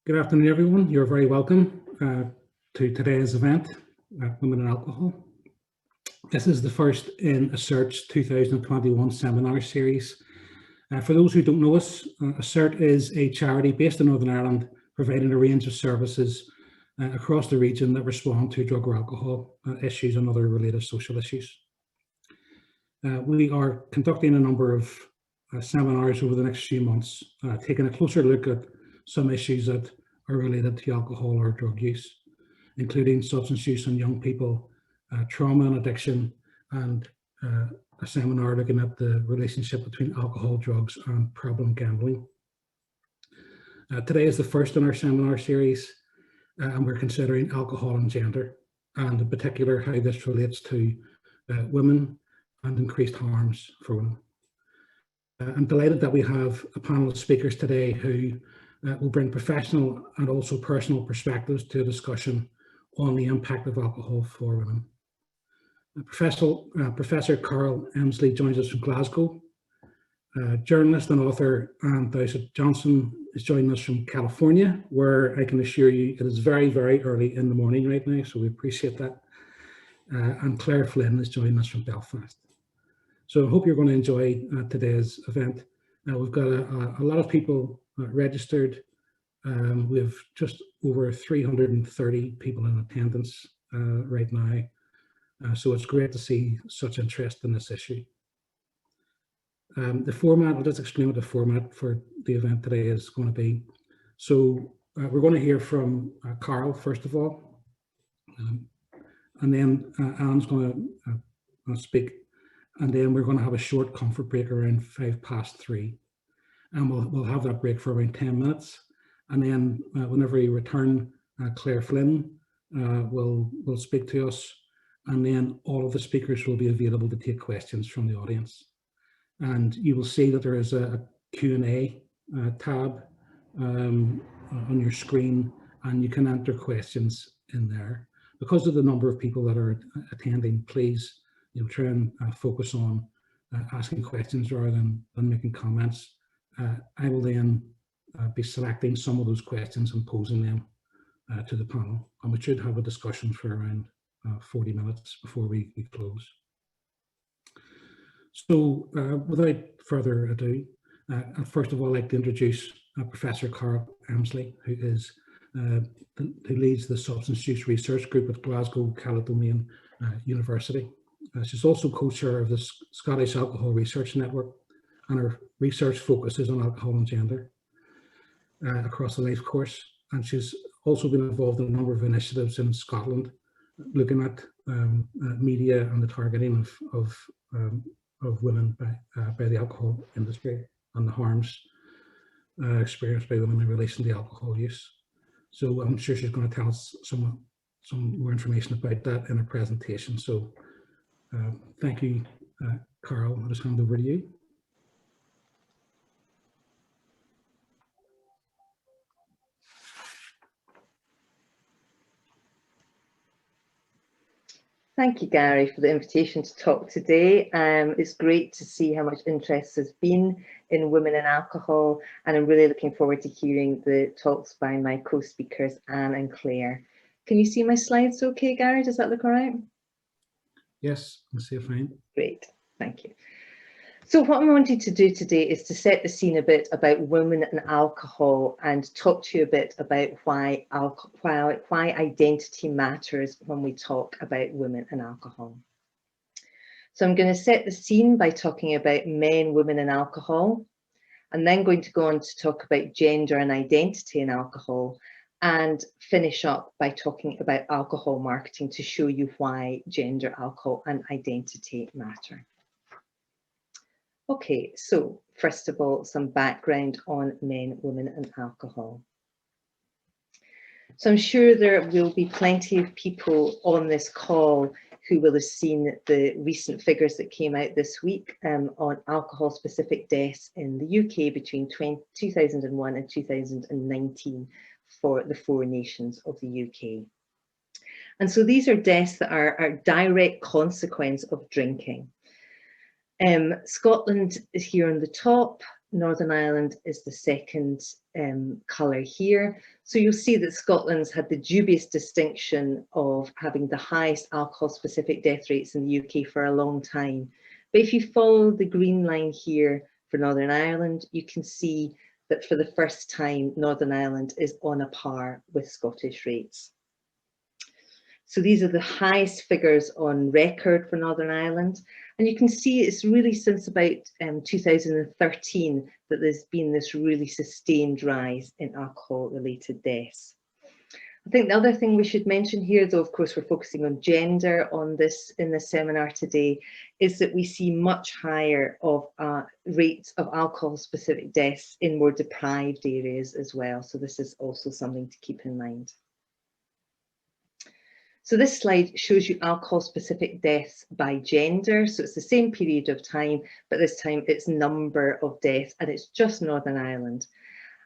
Good afternoon, everyone. You're very welcome to today's event, Women in Alcohol. This is the first in ASCERT's 2021 seminar series. For those who don't know us, ASCERT is a charity based in Northern Ireland, providing a range of services across the region that respond to drug or alcohol issues and other related social issues. We are conducting a number of seminars over the next few months, taking a closer look at some issues that are related to alcohol or drug use, including substance use in young people, trauma and addiction, and a seminar looking at the relationship between alcohol, drugs, and problem gambling. Today is the first in our seminar series, and we're considering alcohol and gender, and in particular how this relates to women and increased harms for women. I'm delighted that we have a panel of speakers today who will bring professional and also personal perspectives to a discussion on the impact of alcohol for women. Professor Carl Emslie joins us from Glasgow. Journalist and author Dowsett Johnston is joining us from California, where I can assure you it is very, very early in the morning right now, so we appreciate that. And Clare Flynn is joining us from Belfast. So I hope you're going to enjoy today's event. We've got a lot of people registered. We have just over 330 people in attendance right now. So it's great to see such interest in this issue. The format, I'll just explain what the format for the event today is going to be. So we're going to hear from Carl, first of all, and then Anne's going to speak. And then we're going to have a short comfort break around 3:05. And we'll have that break for around 10 minutes. And then whenever we return, Clare Flynn will speak to us. And then all of the speakers will be available to take questions from the audience. And you will see that there is a Q&A tab on your screen, and you can enter questions in there. Because of the number of people that are attending, please try and focus on asking questions rather than making comments. I will then be selecting some of those questions and posing them to the panel, and we should have a discussion for around 40 minutes before we close. So without further ado, I'd first of all like to introduce Professor Carl Emslie, who leads the Substance Use Research Group at Glasgow Caledonian University. She's also co-chair of the Scottish Alcohol Research Network, and her research focuses on alcohol and gender across the life course. And she's also been involved in a number of initiatives in Scotland, looking at media and the targeting of women by the alcohol industry and the harms experienced by women in relation to alcohol use. So I'm sure she's going to tell us some more information about that in her presentation. So thank you, Carl. I'll just hand over to you. Thank you, Gary, for the invitation to talk today. It's great to see how much interest has been in women and alcohol, and I'm really looking forward to hearing the talks by my co-speakers, Anne and Claire. Can you see my slides okay, Gary? Does that look all right? Yes, I see it fine. Great, thank you. So what I wanted to do today is to set the scene a bit about women and alcohol and talk to you a bit about why identity matters when we talk about women and alcohol. So I'm going to set the scene by talking about men, women and alcohol, and then going to go on to talk about gender and identity in alcohol, and finish up by talking about alcohol marketing to show you why gender, alcohol and identity matter. Okay, so first of all, some background on men, women and alcohol. So I'm sure there will be plenty of people on this call who will have seen the recent figures that came out this week on alcohol-specific deaths in the UK between 2001 and 2019 for the 4 nations of the UK. And so these are deaths that are a direct consequence of drinking. Scotland is here on the top, Northern Ireland is the second colour here. So you'll see that Scotland's had the dubious distinction of having the highest alcohol-specific death rates in the UK for a long time. But if you follow the green line here for Northern Ireland, you can see that for the first time, Northern Ireland is on a par with Scottish rates. So these are the highest figures on record for Northern Ireland. And you can see it's really since about 2013 that there's been this really sustained rise in alcohol-related deaths. I think the other thing we should mention here, though of course we're focusing on gender on this in this seminar today, is that we see much higher rates of alcohol-specific deaths in more deprived areas as well. So this is also something to keep in mind. So this slide shows you alcohol-specific deaths by gender. So it's the same period of time, but this time it's number of deaths, and it's just Northern Ireland.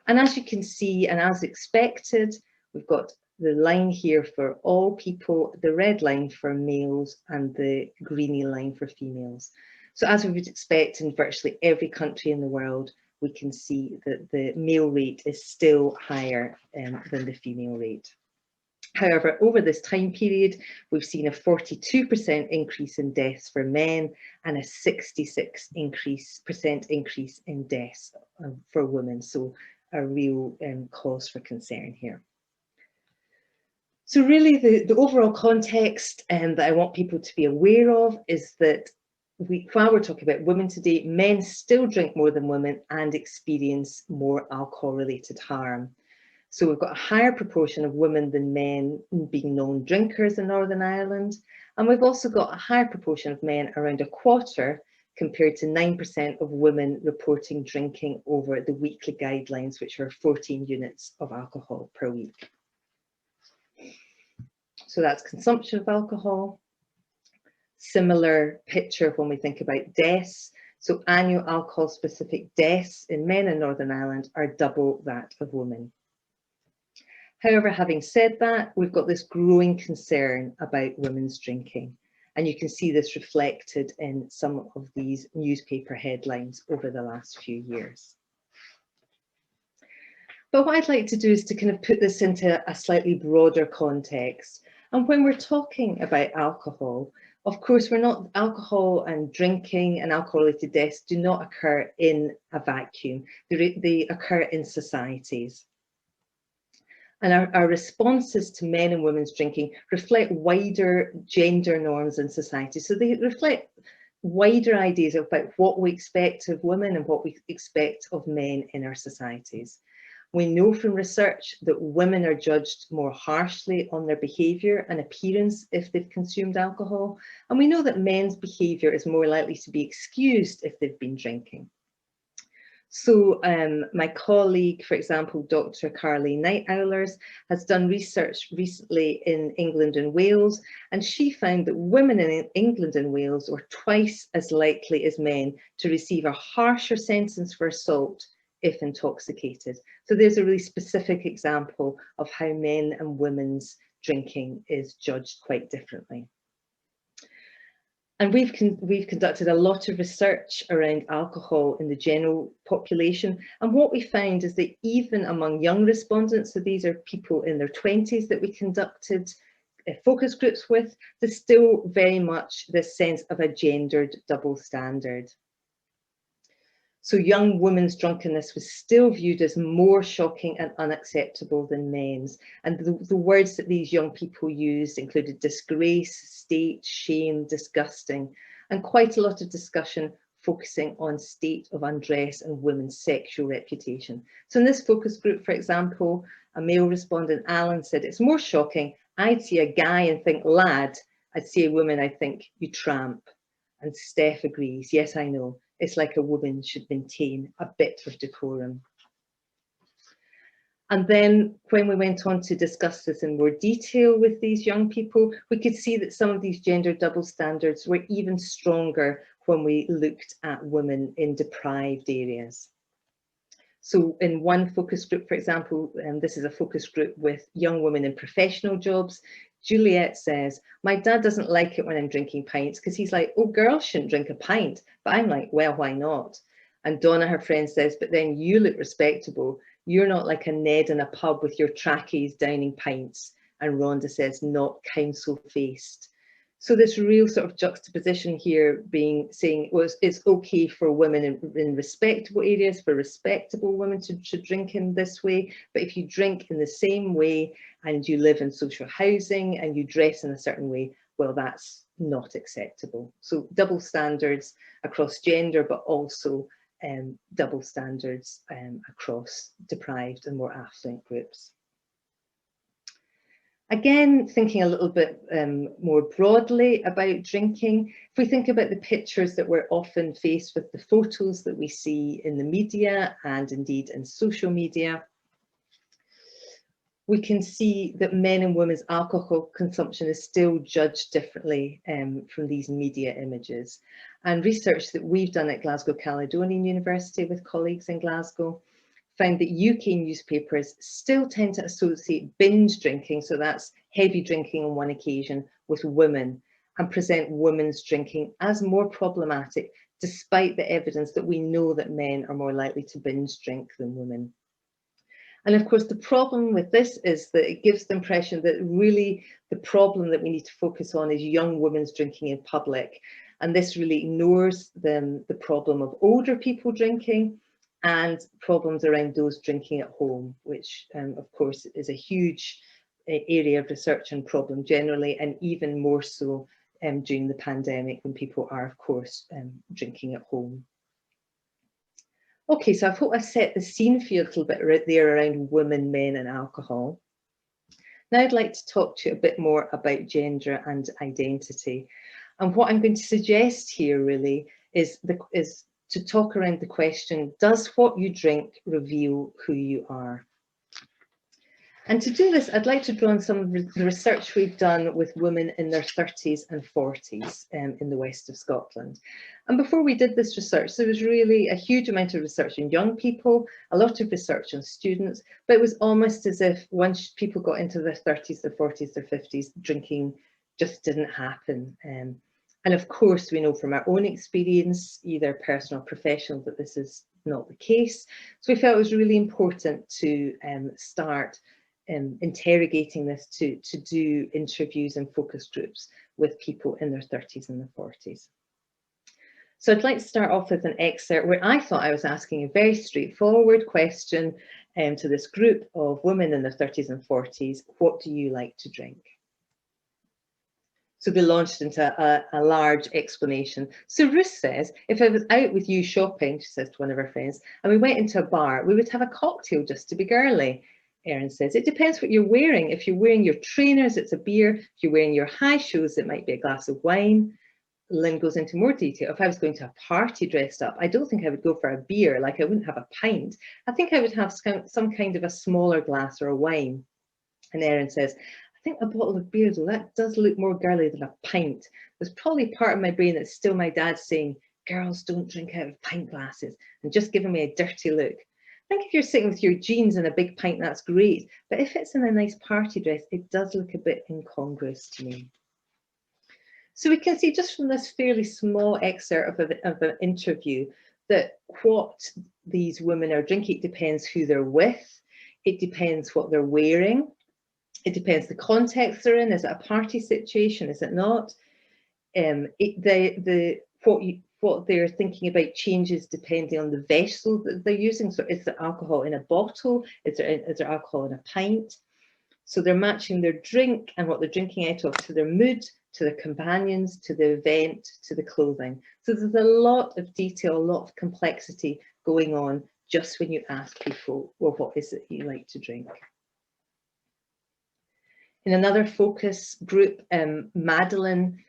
And as you can see, and as expected, we've got the line here for all people, the red line for males, and the greeny line for females. So as we would expect in virtually every country in the world, we can see that the male rate is still higher than the female rate. However, over this time period, we've seen a 42% increase in deaths for men and a 66% increase in deaths for women. So a real cause for concern here. So really the overall context that I want people to be aware of is that while we're talking about women today, men still drink more than women and experience more alcohol-related harm. So we've got a higher proportion of women than men being known drinkers in Northern Ireland. And we've also got a higher proportion of men, around a quarter, compared to 9% of women reporting drinking over the weekly guidelines, which are 14 units of alcohol per week. So that's consumption of alcohol. Similar picture when we think about deaths. So annual alcohol-specific deaths in men in Northern Ireland are double that of women. However, having said that, we've got this growing concern about women's drinking. And you can see this reflected in some of these newspaper headlines over the last few years. But what I'd like to do is to kind of put this into a slightly broader context. And when we're talking about alcohol, of course, alcohol and drinking and alcohol-related deaths do not occur in a vacuum. They occur in societies. And our responses to men and women's drinking reflect wider gender norms in society. So they reflect wider ideas about what we expect of women and what we expect of men in our societies. We know from research that women are judged more harshly on their behaviour and appearance if they've consumed alcohol. And we know that men's behaviour is more likely to be excused if they've been drinking. So my colleague, for example, Dr. Carly Nightoulers, has done research recently in England and Wales, and she found that women in England and Wales were twice as likely as men to receive a harsher sentence for assault if intoxicated. So there's a really specific example of how men and women's drinking is judged quite differently. And we've conducted a lot of research around alcohol in the general population. And what we found is that even among young respondents, so these are people in their 20s that we conducted focus groups with, there's still very much this sense of a gendered double standard. So young women's drunkenness was still viewed as more shocking and unacceptable than men's. And the words that these young people used included disgrace, state, shame, disgusting, and quite a lot of discussion focusing on state of undress and women's sexual reputation. So in this focus group, for example, a male respondent, Alan, said, "It's more shocking. I'd see a guy and think, lad. I'd see a woman, I think, you tramp." And Steph agrees, "Yes, I know. It's like a woman should maintain a bit of decorum." And then when we went on to discuss this in more detail with these young people, we could see that some of these gender double standards were even stronger when we looked at women in deprived areas. So in one focus group, for example, this is a focus group with young women in professional jobs, Juliet says, "My dad doesn't like it when I'm drinking pints because he's like, oh, girls shouldn't drink a pint." But I'm like, well, why not? And Donna, her friend, says, but then you look respectable. You're not like a Ned in a pub with your trackies downing pints. And Rhonda says, not council-faced. So this real sort of juxtaposition here being saying, well, it's okay for women in respectable areas, for respectable women to drink in this way. But if you drink in the same way and you live in social housing and you dress in a certain way, well, that's not acceptable. So double standards across gender, but also double standards across deprived and more affluent groups. Again, thinking a little bit more broadly about drinking, if we think about the pictures that we're often faced with, the photos that we see in the media and indeed in social media, we can see that men and women's alcohol consumption is still judged differently from these media images. And research that we've done at Glasgow Caledonian University with colleagues in Glasgow found that UK newspapers still tend to associate binge drinking, so that's heavy drinking on one occasion, with women, and present women's drinking as more problematic, despite the evidence that we know that men are more likely to binge drink than women. And of course, the problem with this is that it gives the impression that really the problem that we need to focus on is young women's drinking in public. And this really ignores the problem of older people drinking and problems around those drinking at home, which of course is a huge area of research and problem generally, and even more so during the pandemic when people are, of course, drinking at home. Okay, so I hope I've set the scene for you a little bit right there around women, men and alcohol. Now I'd like to talk to you a bit more about gender and identity. And what I'm going to suggest here really is to talk around the question, does what you drink reveal who you are? And to do this, I'd like to draw on some of the research we've done with women in their 30s and 40s in the west of Scotland. And before we did this research, there was really a huge amount of research on young people, a lot of research on students, but it was almost as if once people got into their 30s, their 40s, their 50s, drinking just didn't happen. And of course, we know from our own experience, either personal or professional, that this is not the case. So we felt it was really important to start interrogating this, to do interviews and focus groups with people in their 30s and their 40s. So I'd like to start off with an excerpt where I thought I was asking a very straightforward question to this group of women in their 30s and 40s, what do you like to drink? So they launched into a large explanation. So Ruth says, if I was out with you shopping, she says to one of her friends, and we went into a bar, we would have a cocktail just to be girly. Erin says, it depends what you're wearing. If you're wearing your trainers, it's a beer. If you're wearing your high shoes, it might be a glass of wine. Lynn goes into more detail. If I was going to a party dressed up, I don't think I would go for a beer, like I wouldn't have a pint. I think I would have some kind of a smaller glass or a wine. And Erin says, I think a bottle of beer, though, that does look more girly than a pint. There's probably part of my brain that's still my dad saying, girls don't drink out of pint glasses, and just giving me a dirty look. I think if you're sitting with your jeans and a big pint, that's great. But if it's in a nice party dress, it does look a bit incongruous to me. So we can see just from this fairly small excerpt of an interview that what these women are drinking depends who they're with. It depends what they're wearing. It depends the context they're in. Is it a party situation? Is it not? What they're thinking about changes depending on the vessel that they're using. So is there alcohol in a bottle? Is there alcohol in a pint? So they're matching their drink and what they're drinking out of to their mood, to their companions, to the event, to the clothing. So there's a lot of detail, a lot of complexity going on just when you ask people, well, what is it you like to drink? In another focus group, Madeline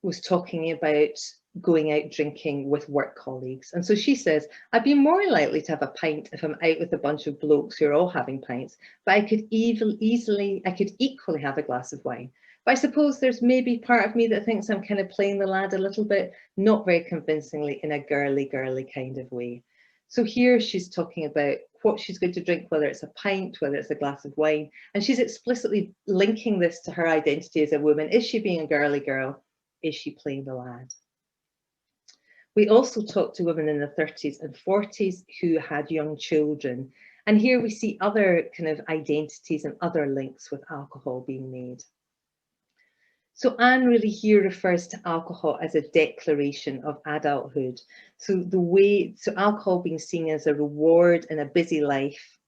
was talking about going out drinking with work colleagues. And so she says, I'd be more likely to have a pint if I'm out with a bunch of blokes who are all having pints, but I could equally have a glass of wine. But I suppose there's maybe part of me that thinks I'm kind of playing the lad a little bit, not very convincingly in a girly kind of way. So here she's talking about what she's going to drink, whether it's a pint, whether it's a glass of wine, and she's explicitly linking this to her identity as a woman. Is she being a girly girl? Is she playing the lad? We also talked to women in the 30s and 40s who had young children. And here we see other kind of identities and other links with alcohol being made. So Anne really here refers to alcohol as a declaration of adulthood. So alcohol being seen as a reward in a busy life.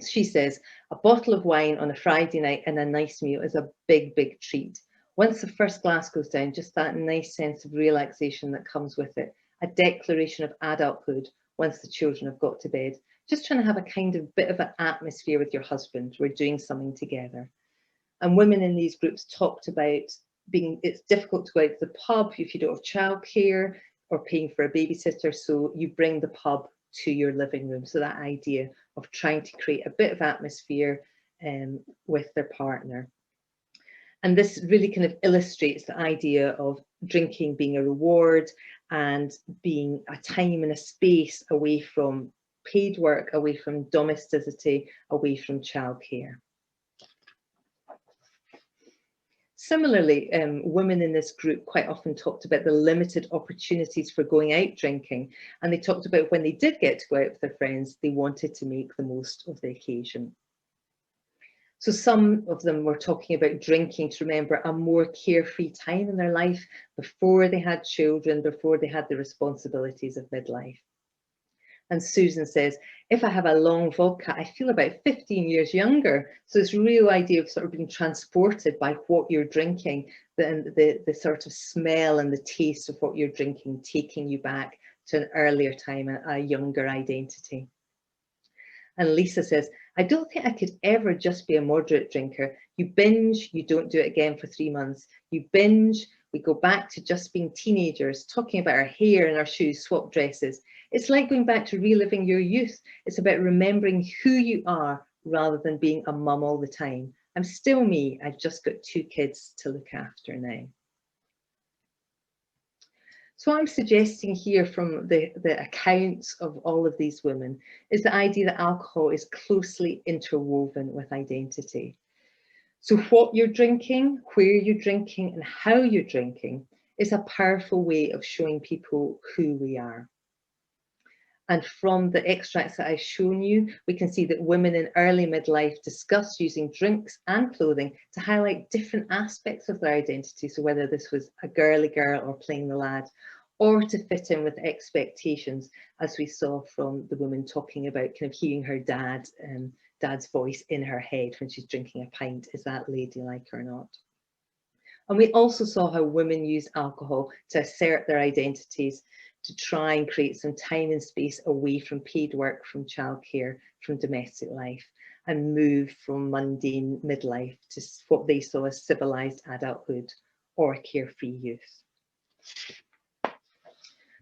She says, a bottle of wine on a Friday night and a nice meal is a big, big treat. Once the first glass goes down, just that nice sense of relaxation that comes with it, a declaration of adulthood once the children have got to bed. Just trying to have a kind of bit of an atmosphere with your husband. We're doing something together. And women in these groups talked about it's difficult to go out to the pub if you don't have childcare or paying for a babysitter, so you bring the pub to your living room. So that idea of trying to create a bit of atmosphere with their partner. And this really kind of illustrates the idea of drinking being a reward and being a time and a space away from paid work, away from domesticity, away from childcare. Similarly, women in this group quite often talked about the limited opportunities for going out drinking, and they talked about when they did get to go out with their friends, they wanted to make the most of the occasion. So some of them were talking about drinking to remember a more carefree time in their life before they had children, before they had the responsibilities of midlife. And Susan says, if I have a long vodka, I feel about 15 years younger. So this real idea of sort of being transported by what you're drinking, the sort of smell and the taste of what you're drinking, taking you back to an earlier time, a younger identity. And Lisa says, I don't think I could ever just be a moderate drinker. You binge, you don't do it again for 3 months. You binge, we go back to just being teenagers, talking about our hair and our shoes, swap dresses. It's like going back to reliving your youth. It's about remembering who you are rather than being a mum all the time. I'm still me, I've just got 2 kids to look after now. So what I'm suggesting here from the accounts of all of these women is the idea that alcohol is closely interwoven with identity. So what you're drinking, where you're drinking, and how you're drinking is a powerful way of showing people who we are. And from the extracts that I've shown you, we can see that women in early midlife discuss using drinks and clothing to highlight different aspects of their identity. So whether this was a girly girl or playing the lad, or to fit in with expectations, as we saw from the woman talking about kind of hearing her dad's voice in her head when she's drinking a pint. Is that ladylike or not? And we also saw how women use alcohol to assert their identities, to try and create some time and space away from paid work, from childcare, from domestic life, and move from mundane midlife to what they saw as civilized adulthood or carefree youth.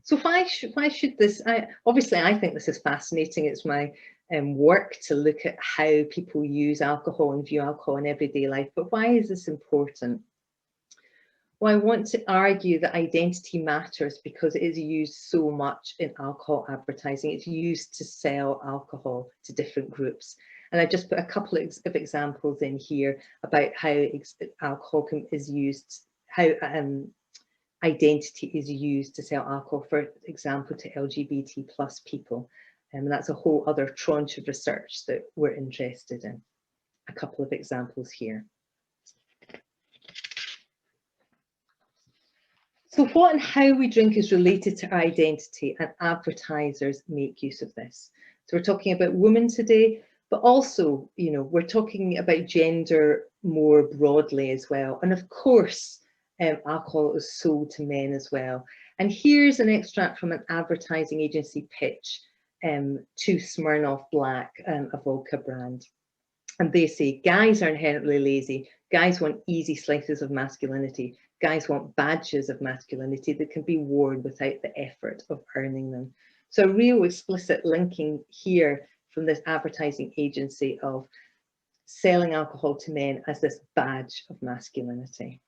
So why should this, obviously I think this is fascinating. It's my work to look at how people use alcohol and view alcohol in everyday life, but why is this important? Well, I want to argue that identity matters because it is used so much in alcohol advertising. It's used to sell alcohol to different groups. And I just put a couple of examples in here about how alcohol is used, how identity is used to sell alcohol, for example, to LGBT plus people. And that's a whole other tranche of research that we're interested in. A couple of examples here. So what and how we drink is related to our identity, and advertisers make use of this. So we're talking about women today, but also, you know, we're talking about gender more broadly as well. And of course, alcohol is sold to men as well. And here's an extract from an advertising agency pitch to Smirnoff Black, a vodka brand. And they say, guys are inherently lazy. Guys want easy slices of masculinity. Guys want badges of masculinity that can be worn without the effort of earning them. So a real explicit linking here from this advertising agency of selling alcohol to men as this badge of masculinity.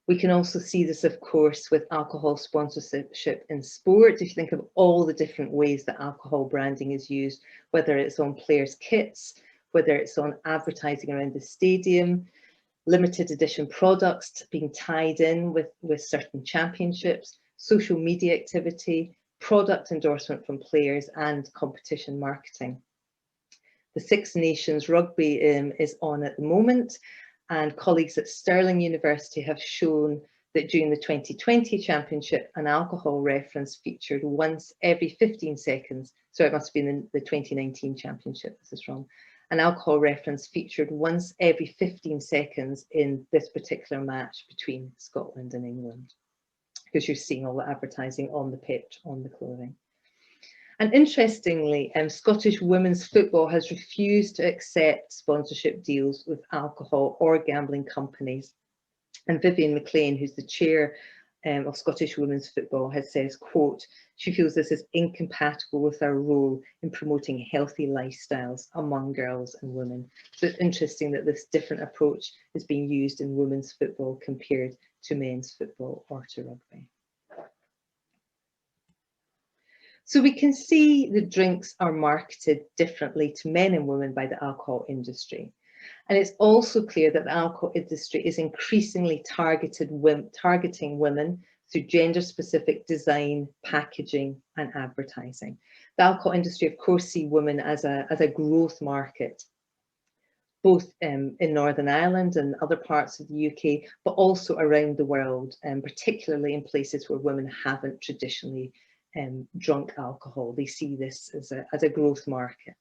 We can also see this, of course, with alcohol sponsorship in sport. If you think of all the different ways that alcohol branding is used, whether it's on players' kits, whether it's on advertising around the stadium, limited edition products being tied in with certain championships, social media activity, product endorsement from players, and competition marketing. The Six Nations rugby is on at the moment, and colleagues at Stirling University have shown that during the 2020 championship, an alcohol reference featured once every 15 seconds. So it must have been the 2019 championship, this is wrong. An alcohol reference featured once every 15 seconds in this particular match between Scotland and England, because you're seeing all the advertising on the pitch, on the clothing. And interestingly, Scottish women's football has refused to accept sponsorship deals with alcohol or gambling companies. And Vivian McLean, who's the chair of Scottish women's football, has says, quote, she feels this is incompatible with our role in promoting healthy lifestyles among girls and women. So it's interesting that this different approach is being used in women's football compared to men's football or to rugby. So we can see the drinks are marketed differently to men and women by the alcohol industry. And it's also clear that the alcohol industry is increasingly targeting women through gender-specific design, packaging, and advertising. The alcohol industry, of course, see women as a growth market, both in Northern Ireland and other parts of the UK, but also around the world, and particularly in places where women haven't traditionally drunk alcohol. They see this as a growth market.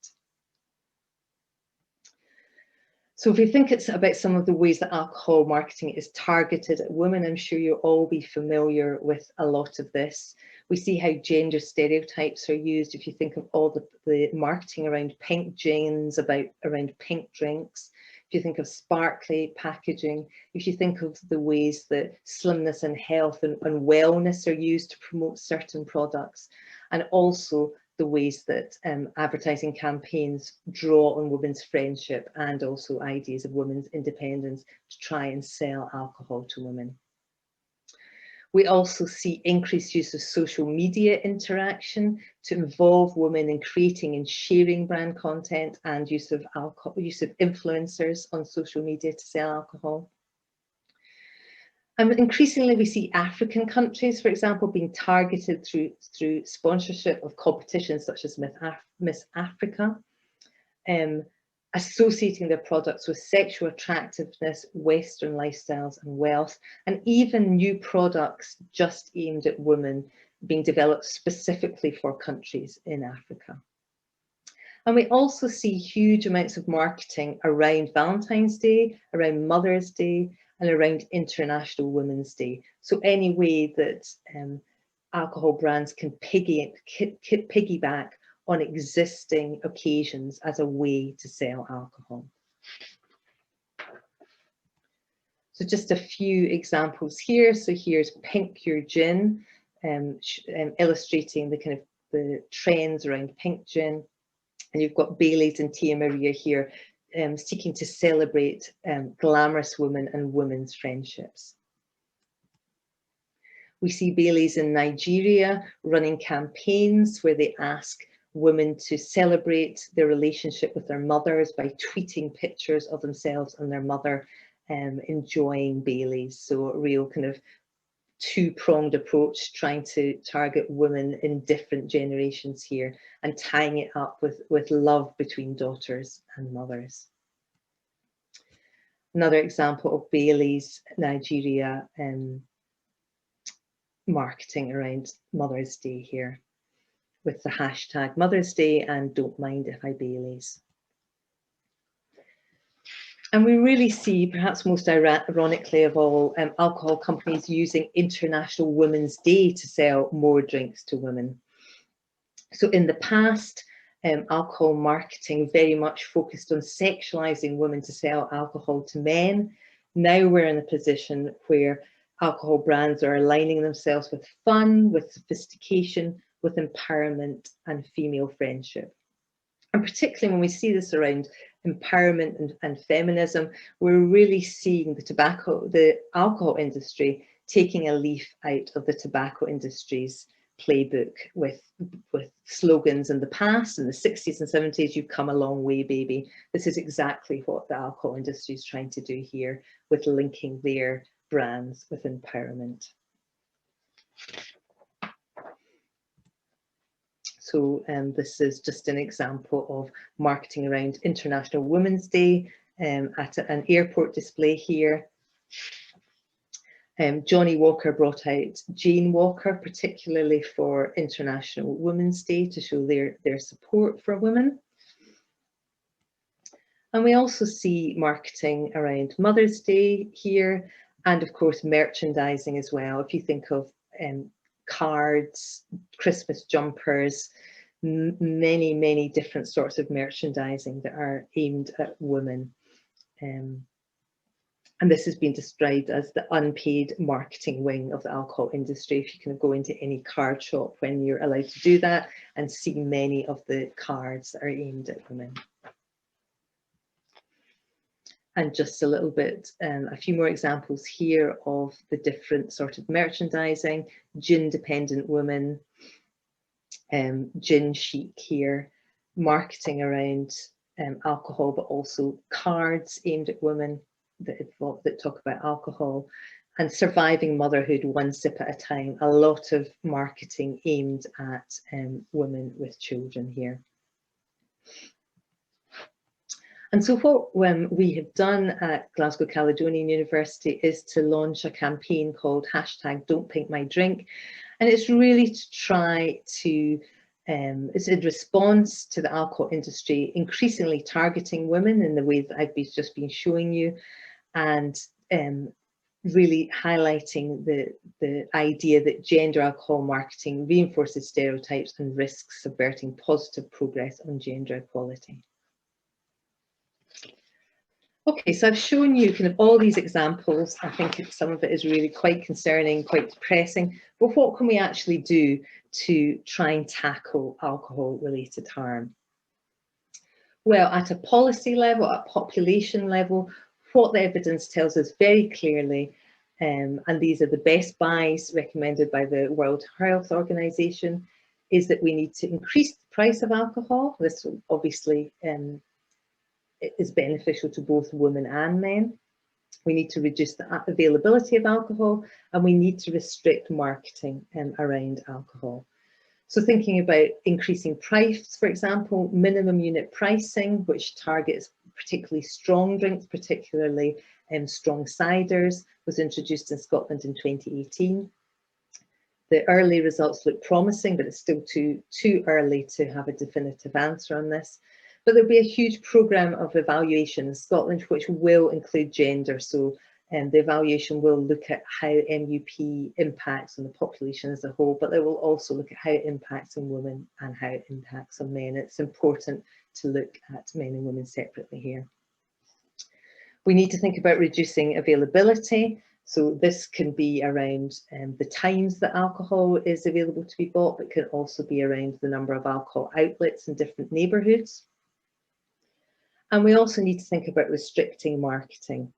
So if we think it's about some of the ways that alcohol marketing is targeted at women, I'm sure you'll all be familiar with a lot of this. We see how gender stereotypes are used. If you think of all the marketing around pink jeans, around pink drinks, if you think of sparkly packaging, if you think of the ways that slimness and health and wellness are used to promote certain products, and also the ways that advertising campaigns draw on women's friendship and also ideas of women's independence to try and sell alcohol to women. We also see increased use of social media interaction to involve women in creating and sharing brand content, and use of influencers on social media to sell alcohol. And increasingly, we see African countries, for example, being targeted through sponsorship of competitions such as Miss Africa, associating their products with sexual attractiveness, Western lifestyles and wealth, and even new products just aimed at women being developed specifically for countries in Africa. And we also see huge amounts of marketing around Valentine's Day, around Mother's Day, and around International Women's Day. So any way that alcohol brands can piggyback on existing occasions as a way to sell alcohol. So just a few examples here. So here's Pink Your Gin, illustrating the trends around pink gin. And you've got Baileys and Tia Maria here, seeking to celebrate glamorous women and women's friendships. We see Baileys in Nigeria running campaigns where they ask women to celebrate their relationship with their mothers by tweeting pictures of themselves and their mother enjoying Baileys. So a real kind of two-pronged approach, trying to target women in different generations here and tying it up with love between daughters and mothers. Another example of Baileys Nigeria marketing around Mother's Day here, with the hashtag Mother's Day and Don't Mind If I Baileys. And we really see, perhaps most ironically of all, alcohol companies using International Women's Day to sell more drinks to women. So in the past, alcohol marketing very much focused on sexualizing women to sell alcohol to men. Now we're in a position where alcohol brands are aligning themselves with fun, with sophistication, with empowerment and female friendship. And particularly when we see this around empowerment and feminism, we're really seeing the alcohol industry taking a leaf out of the tobacco industry's playbook with slogans in the past, in the 60s and 70s, you've come a long way, baby. This is exactly what the alcohol industry is trying to do here with linking their brands with empowerment. So this is just an example of marketing around International Women's Day at an airport display here. Johnny Walker brought out Jane Walker, particularly for International Women's Day, to show their support for women. And we also see marketing around Mother's Day here, and of course merchandising as well. If you think of cards, Christmas jumpers, many different sorts of merchandising that are aimed at women. And this has been described as the unpaid marketing wing of the alcohol industry. If you can go into any card shop when you're allowed to do that and see many of the cards that are aimed at women. And just a little bit, a few more examples here of the different sort of merchandising. Gin dependent women, gin chic here, marketing around alcohol, but also cards aimed at women that talk about alcohol, and surviving motherhood one sip at a time. A lot of marketing aimed at women with children here. And so what we have done at Glasgow Caledonian University is to launch a campaign called #Don'tPinkMyDrink. And it's really to try to, it's in response to the alcohol industry increasingly targeting women in the way that I've just been showing you, and really highlighting the idea that gender alcohol marketing reinforces stereotypes and risks subverting positive progress on gender equality. Okay, so I've shown you kind of all these examples. I think some of it is really quite concerning, quite depressing, but what can we actually do to try and tackle alcohol-related harm? Well, at a policy level, at population level, what the evidence tells us very clearly, and these are the best buys recommended by the World Health Organization, is that we need to increase the price of alcohol. This obviously is beneficial to both women and men. We need to reduce the availability of alcohol, and we need to restrict marketing around alcohol. So thinking about increasing price, for example, minimum unit pricing, which targets particularly strong drinks, particularly strong ciders, was introduced in Scotland in 2018. The early results look promising, but it's still too early to have a definitive answer on this. But there'll be a huge programme of evaluation in Scotland, which will include gender. So the evaluation will look at how MUP impacts on the population as a whole, but they will also look at how it impacts on women and how it impacts on men. It's important to look at men and women separately here. We need to think about reducing availability. So this can be around the times that alcohol is available to be bought, but can also be around the number of alcohol outlets in different neighbourhoods. And we also need to think about restricting marketing.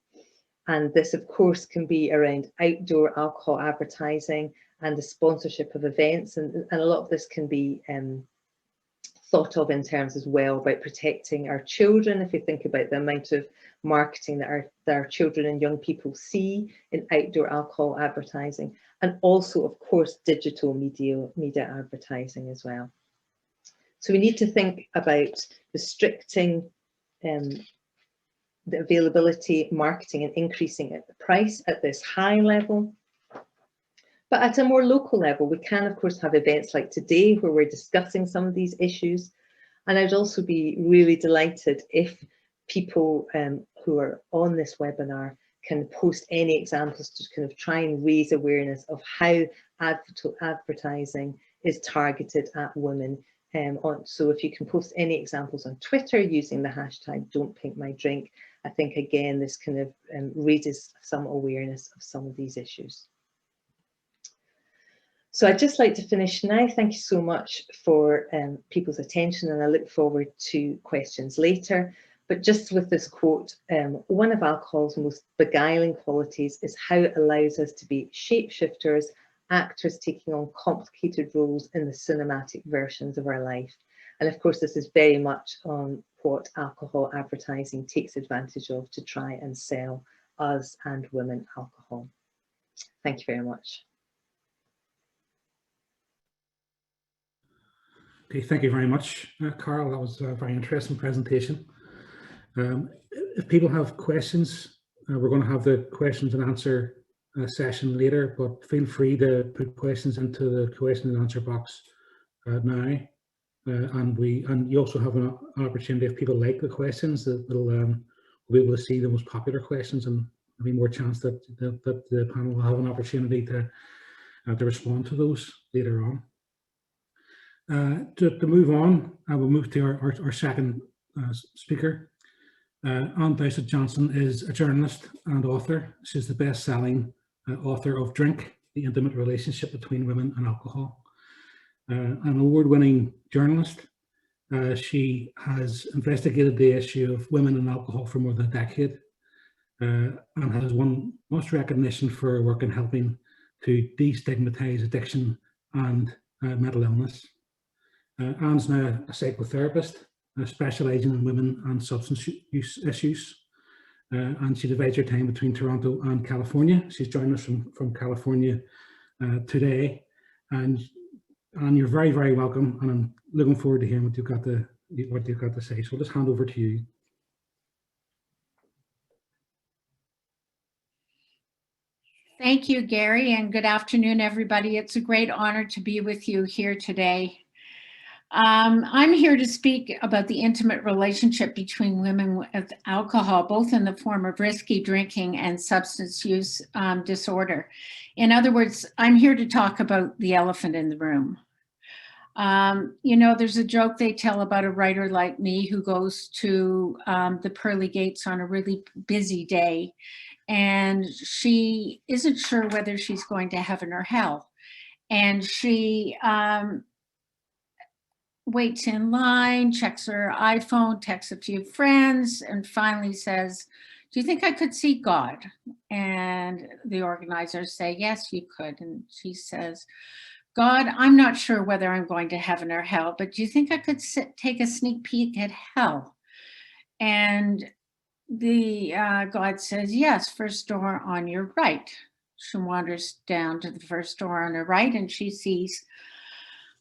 And this, of course, can be around outdoor alcohol advertising and the sponsorship of events. And a lot of this can be thought of in terms as well about protecting our children. If you think about the amount of marketing that our children and young people see in outdoor alcohol advertising, and also, of course, digital media advertising as well. So we need to think about restricting the availability, marketing, and increasing the price at this high level. But at a more local level, we can, of course, have events like today where we're discussing some of these issues. And I'd also be really delighted if people who are on this webinar can post any examples to kind of try and raise awareness of how advertising is targeted at women. So if you can post any examples on Twitter using the hashtag #Don'tPinkMyDrink, I think again this kind of raises some awareness of some of these issues. So I'd just like to finish now. Thank you so much for people's attention, and I look forward to questions later. But just with this quote, one of alcohol's most beguiling qualities is how it allows us to be shapeshifters actors taking on complicated roles in the cinematic versions of our life. And of course, this is very much on what alcohol advertising takes advantage of to try and sell us and women alcohol. Thank you very much. Okay, thank you very much, Carl. That was a very interesting presentation. If people have questions, we're going to have the questions and answer session later, but feel free to put questions into the question and answer box now. And you also have an opportunity, if people like the questions, that we'll be able to see the most popular questions, and there'll be more chance that the panel will have an opportunity to respond to those later on. To move on, we'll move to our second speaker. Dowsett Johnston is a journalist and author. She's the best-selling author of Drink: The Intimate Relationship Between Women and Alcohol. An award-winning journalist, she has investigated the issue of women and alcohol for more than a decade, and has won most recognition for her work in helping to destigmatize addiction and mental illness. Anne's now a psychotherapist, specialising in women and substance use issues, and she divides her time between Toronto and California. She's joined us from California today, and you're very, very welcome, and I'm looking forward to hearing what you've got to say. So I'll just hand over to you. Thank you, Gary, and good afternoon, everybody. It's a great honor to be with you here today. I'm here to speak about the intimate relationship between women with alcohol, both in the form of risky drinking and substance use disorder. In other words, I'm here to talk about the elephant in the room. You know, there's a joke they tell about a writer like me who goes to the pearly gates on a really busy day, and she isn't sure whether she's going to heaven or hell. And she waits in line, checks her iPhone, texts a few friends, and finally says, "Do you think I could see God?" And the organizers say, "Yes, you could." And she says, "God, I'm not sure whether I'm going to heaven or hell, but do you think I could take a sneak peek at hell?" And the God says, "Yes, first door on your right." She wanders down to the first door on her right, and she sees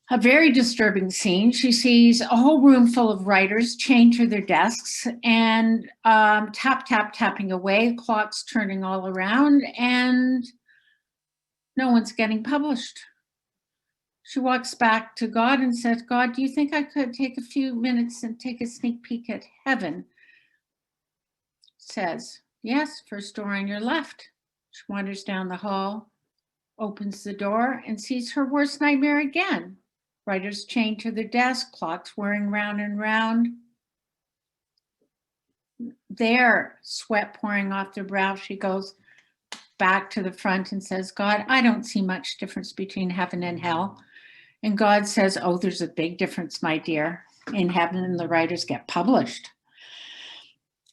a very disturbing scene. She sees a whole room full of writers chained to their desks and tapping away, clocks turning all around, and no one's getting published. She walks back to God and says, "God, do you think I could take a few minutes and take a sneak peek at heaven?" Says, "Yes, first door on your left." She wanders down the hall, opens the door, and sees her worst nightmare again. Writers chained to their desk, clocks whirring round and round. There, sweat pouring off their brow, she goes back to the front and says, "God, I don't see much difference between heaven and hell." And God says, "Oh, there's a big difference, my dear. In heaven, the writers get published."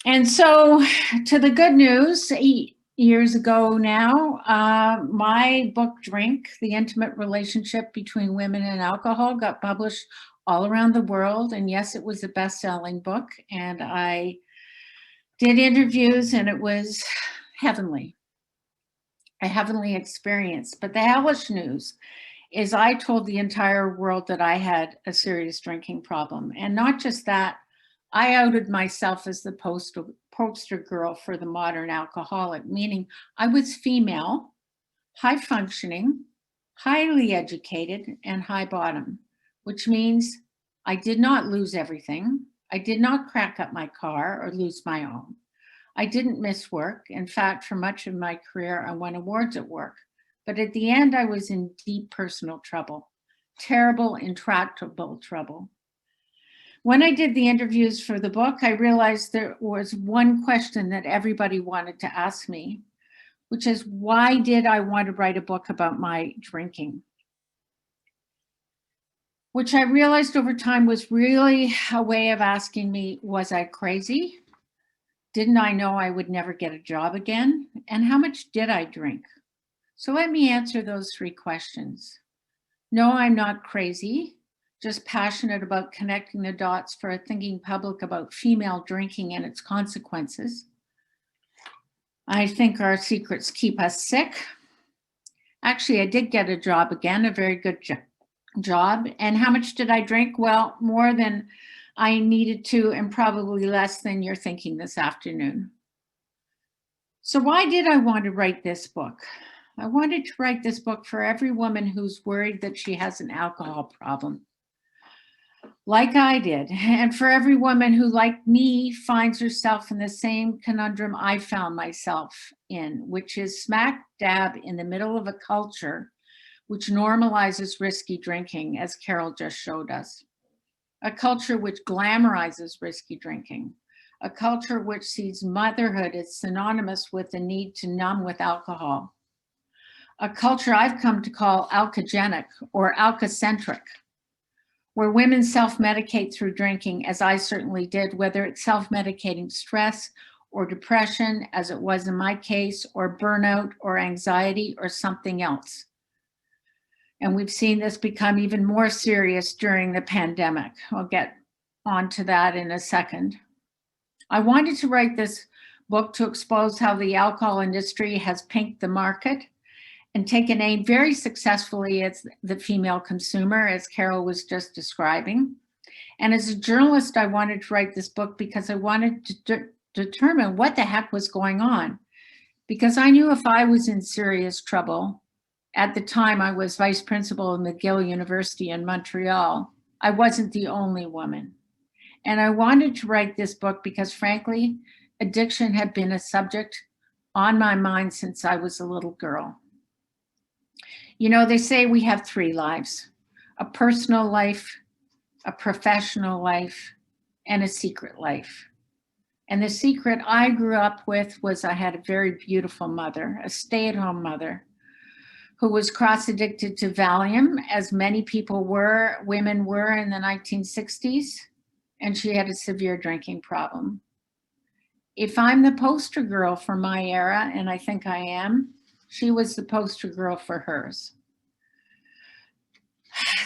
And so, to the good news, 8 years ago now, my book, Drink: The Intimate Relationship Between Women and Alcohol, got published all around the world. And yes, it was a best-selling book. And I did interviews, and it was heavenly, a heavenly experience. But the hellish news is I told the entire world that I had a serious drinking problem. And not just that, I outed myself as the poster girl for the modern alcoholic, meaning I was female, high functioning, highly educated, and high bottom, which means I did not lose everything. I did not crack up my car or lose my own. I didn't miss work. In fact, for much of my career, I won awards at work. But at the end, I was in deep personal trouble, terrible, intractable trouble. When I did the interviews for the book, I realized there was one question that everybody wanted to ask me, which is, why did I want to write a book about my drinking? Which I realized over time was really a way of asking me, was I crazy? Didn't I know I would never get a job again? And how much did I drink? So let me answer those 3 questions. No, I'm not crazy, just passionate about connecting the dots for a thinking public about female drinking and its consequences. I think our secrets keep us sick. Actually, I did get a job again, a very good job. And how much did I drink? Well, more than I needed to, and probably less than you're thinking this afternoon. So why did I want to write this book? I wanted to write this book for every woman who's worried that she has an alcohol problem, like I did, and for every woman who, like me, finds herself in the same conundrum I found myself in, which is smack dab in the middle of a culture which normalizes risky drinking, as Carol just showed us. A culture which glamorizes risky drinking. A culture which sees motherhood as synonymous with the need to numb with alcohol. A culture I've come to call alkogenic or alcocentric, where women self-medicate through drinking, as I certainly did, whether it's self-medicating stress or depression, as it was in my case, or burnout or anxiety or something else. And we've seen this become even more serious during the pandemic. I'll get onto that in a second. I wanted to write this book to expose how the alcohol industry has pinked the market and taken aim very successfully at the female consumer, as Carol was just describing. And as a journalist, I wanted to write this book because I wanted to determine what the heck was going on. Because I knew if I was in serious trouble, at the time I was vice principal of McGill University in Montreal, I wasn't the only woman. And I wanted to write this book because, frankly, addiction had been a subject on my mind since I was a little girl. You know, they say we have 3 lives: a personal life, a professional life, and a secret life. And the secret I grew up with was I had a very beautiful mother, a stay-at-home mother, who was cross-addicted to Valium, as many people were, women were in the 1960s, and she had a severe drinking problem. If I'm the poster girl for my era, and I think I am, she was the poster girl for hers.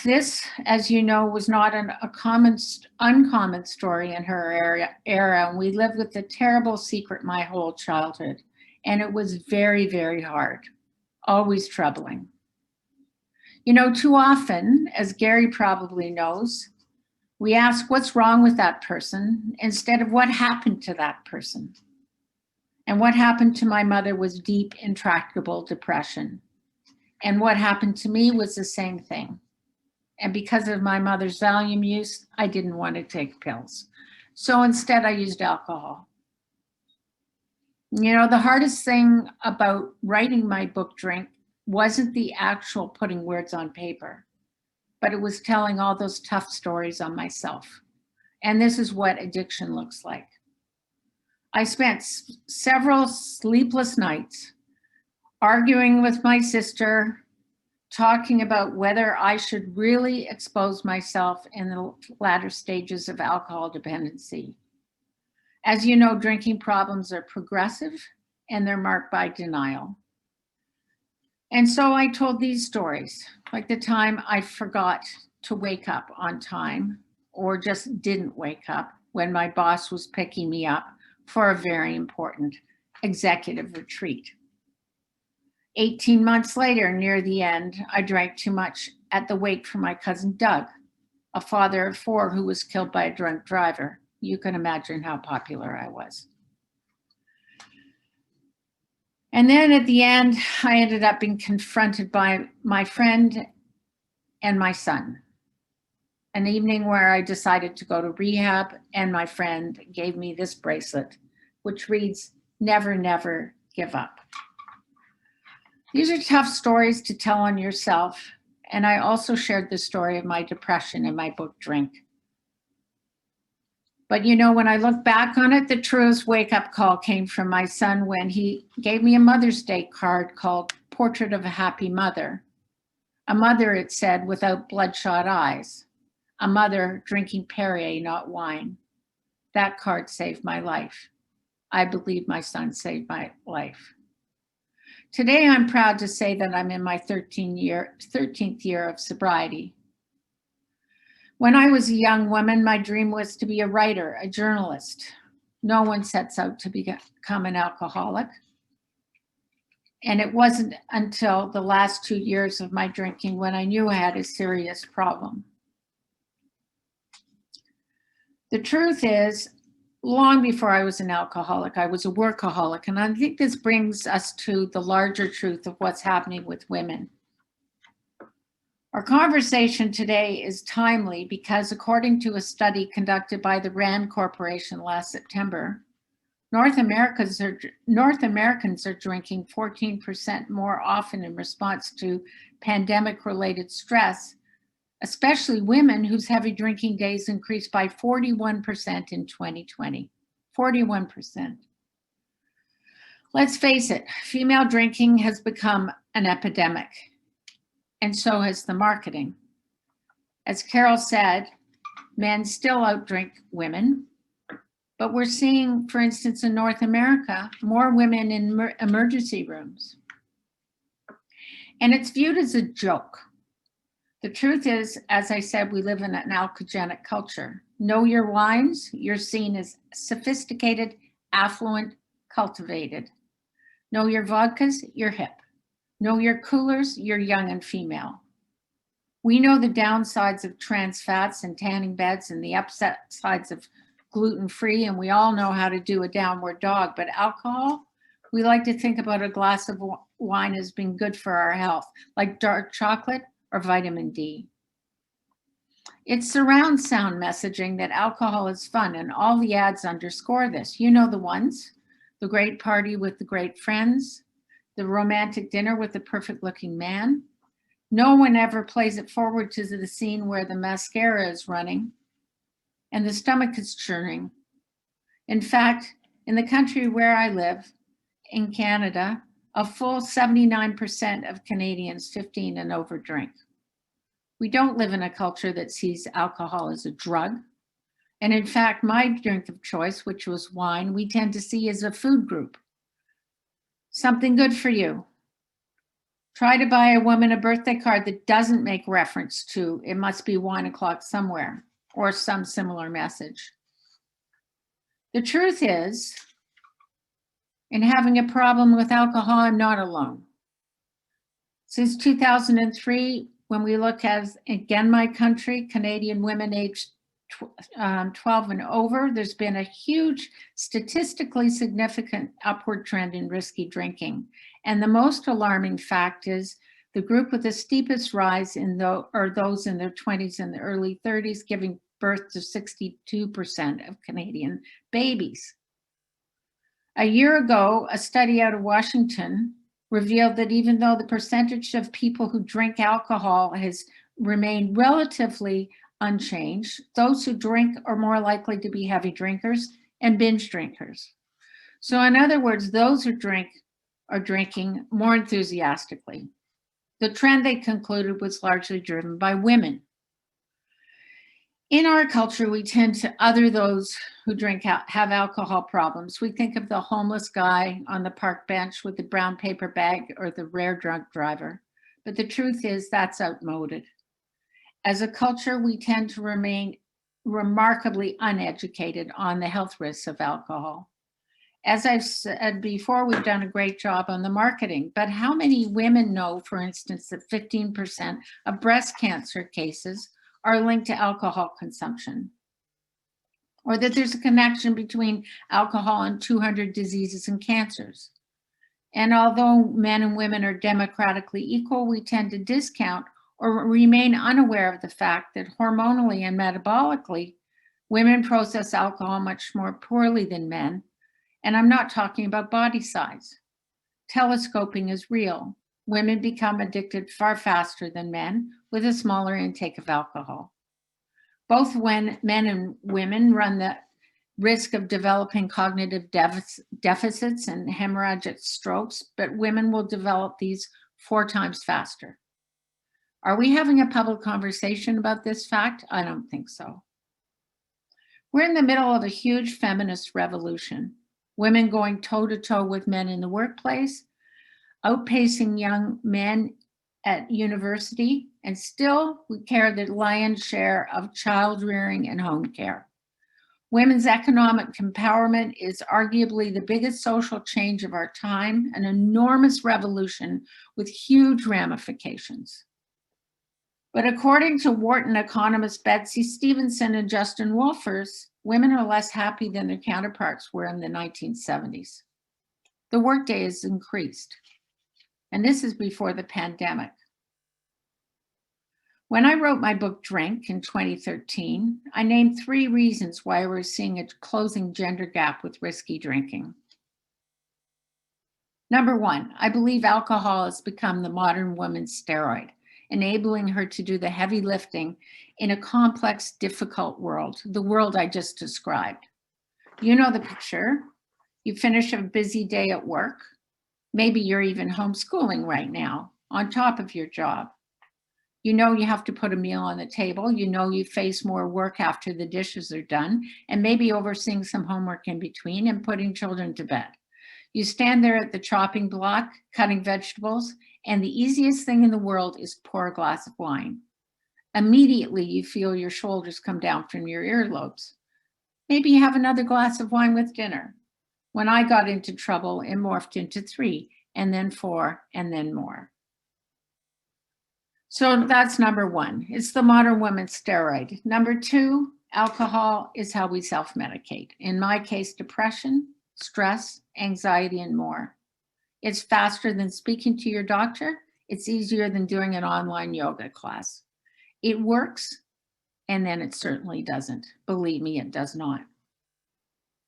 This, as you know, was not an uncommon story in her era. We lived with a terrible secret my whole childhood, and it was very, very hard, always troubling. You know, too often, as Gary probably knows, we ask what's wrong with that person instead of what happened to that person. And what happened to my mother was deep, intractable depression. And what happened to me was the same thing. And because of my mother's Valium use, I didn't want to take pills. So instead I used alcohol. You know, the hardest thing about writing my book, Drink, wasn't the actual putting words on paper, but it was telling all those tough stories on myself. And this is what addiction looks like. I spent several sleepless nights arguing with my sister, talking about whether I should really expose myself in the latter stages of alcohol dependency. As you know, drinking problems are progressive and they're marked by denial. And so I told these stories, like the time I forgot to wake up on time or just didn't wake up when my boss was picking me up for a very important executive retreat. 18 months later, near the end, I drank too much at the wake for my cousin Doug, a father of 4 who was killed by a drunk driver. You can imagine how popular I was. And then at the end, I ended up being confronted by my friend and my son. An evening where I decided to go to rehab, and my friend gave me this bracelet, which reads, "Never, never give up." These are tough stories to tell on yourself, and I also shared the story of my depression in my book, Drink. But you know, when I look back on it, the truest wake-up call came from my son when he gave me a Mother's Day card called Portrait of a Happy Mother. A mother, it said, without bloodshot eyes. A mother drinking Perrier, not wine. That card saved my life. I believe my son saved my life. Today, I'm proud to say that I'm in my 13th year of sobriety. When I was a young woman, my dream was to be a writer, a journalist. No one sets out to become an alcoholic. And it wasn't until the last 2 years of my drinking when I knew I had a serious problem. The truth is, long before I was an alcoholic, I was a workaholic. And I think this brings us to the larger truth of what's happening with women. Our conversation today is timely because according to a study conducted by the RAND Corporation last September, North Americans are drinking 14% more often in response to pandemic-related stress, especially women whose heavy drinking days increased by 41% in 2020. 41%. Let's face it, female drinking has become an epidemic, and so has the marketing. As Carol said, men still outdrink women, but we're seeing, for instance, in North America, more women in emergency rooms. And it's viewed as a joke. The truth is, as I said, we live in an alcoholic culture. Know your wines, you're seen as sophisticated, affluent, cultivated. Know your vodkas, you're hip. Know your coolers, you're young and female. We know the downsides of trans fats and tanning beds and the upsides of gluten-free, and we all know how to do a downward dog, but alcohol, we like to think about a glass of wine as being good for our health, like dark chocolate or vitamin D. It's surround sound messaging that alcohol is fun, and all the ads underscore this. You know the ones: the great party with the great friends, the romantic dinner with the perfect looking man. No one ever plays it forward to the scene where the mascara is running and the stomach is churning. In fact, in the country where I live, in Canada, a full 79% of Canadians 15 and over drink. We don't live in a culture that sees alcohol as a drug. And in fact, my drink of choice, which was wine, we tend to see as a food group. Something good for you. Try to buy a woman a birthday card that doesn't make reference to "it must be wine o'clock somewhere" or some similar message. The truth is, in having a problem with alcohol, I'm not alone. Since 2003, when we look at, again, my country, Canadian women aged 12 and over, there's been a huge, statistically significant upward trend in risky drinking. And the most alarming fact is the group with the steepest rise are those in their 20s and the early 30s, giving birth to 62% of Canadian babies. A year ago, a study out of Washington revealed that even though the percentage of people who drink alcohol has remained relatively unchanged, those who drink are more likely to be heavy drinkers and binge drinkers. So in other words, those who drink are drinking more enthusiastically. The trend, they concluded, was largely driven by women. In our culture, we tend to other those who have alcohol problems. We think of the homeless guy on the park bench with the brown paper bag or the rare drunk driver. But the truth is that's outmoded. As a culture, we tend to remain remarkably uneducated on the health risks of alcohol. As I've said before, we've done a great job on the marketing, but how many women know, for instance, that 15% of breast cancer cases are linked to alcohol consumption? Or that there's a connection between alcohol and 200 diseases and cancers? And although men and women are democratically equal, we tend to discount or remain unaware of the fact that hormonally and metabolically, women process alcohol much more poorly than men. And I'm not talking about body size. Telescoping is real. Women become addicted far faster than men with a smaller intake of alcohol. Both when men and women run the risk of developing cognitive deficits and hemorrhagic strokes, but women will develop these 4 times faster. Are we having a public conversation about this fact? I don't think so. We're in the middle of a huge feminist revolution. Women going toe-to-toe with men in the workplace, outpacing young men at university, and still we carry the lion's share of child rearing and home care. Women's economic empowerment is arguably the biggest social change of our time, an enormous revolution with huge ramifications. But according to Wharton economists Betsy Stevenson and Justin Wolfers, women are less happy than their counterparts were in the 1970s. The workday has increased, and this is before the pandemic. When I wrote my book, Drink, in 2013, I named 3 reasons why we're seeing a closing gender gap with risky drinking. Number 1, I believe alcohol has become the modern woman's steroid, enabling her to do the heavy lifting in a complex, difficult world, the world I just described. You know the picture. You finish a busy day at work. Maybe you're even homeschooling right now, on top of your job. You know you have to put a meal on the table. You know you face more work after the dishes are done, and maybe overseeing some homework in between and putting children to bed. You stand there at the chopping block, cutting vegetables, and the easiest thing in the world is pour a glass of wine. Immediately, you feel your shoulders come down from your earlobes. Maybe you have another glass of wine with dinner. When I got into trouble, it morphed into 3, and then 4, and then more. So that's number 1. It's the modern woman's steroid. Number 2, alcohol is how we self-medicate. In my case, depression, stress, anxiety, and more. It's faster than speaking to your doctor. It's easier than doing an online yoga class. It works, and then it certainly doesn't. Believe me, it does not.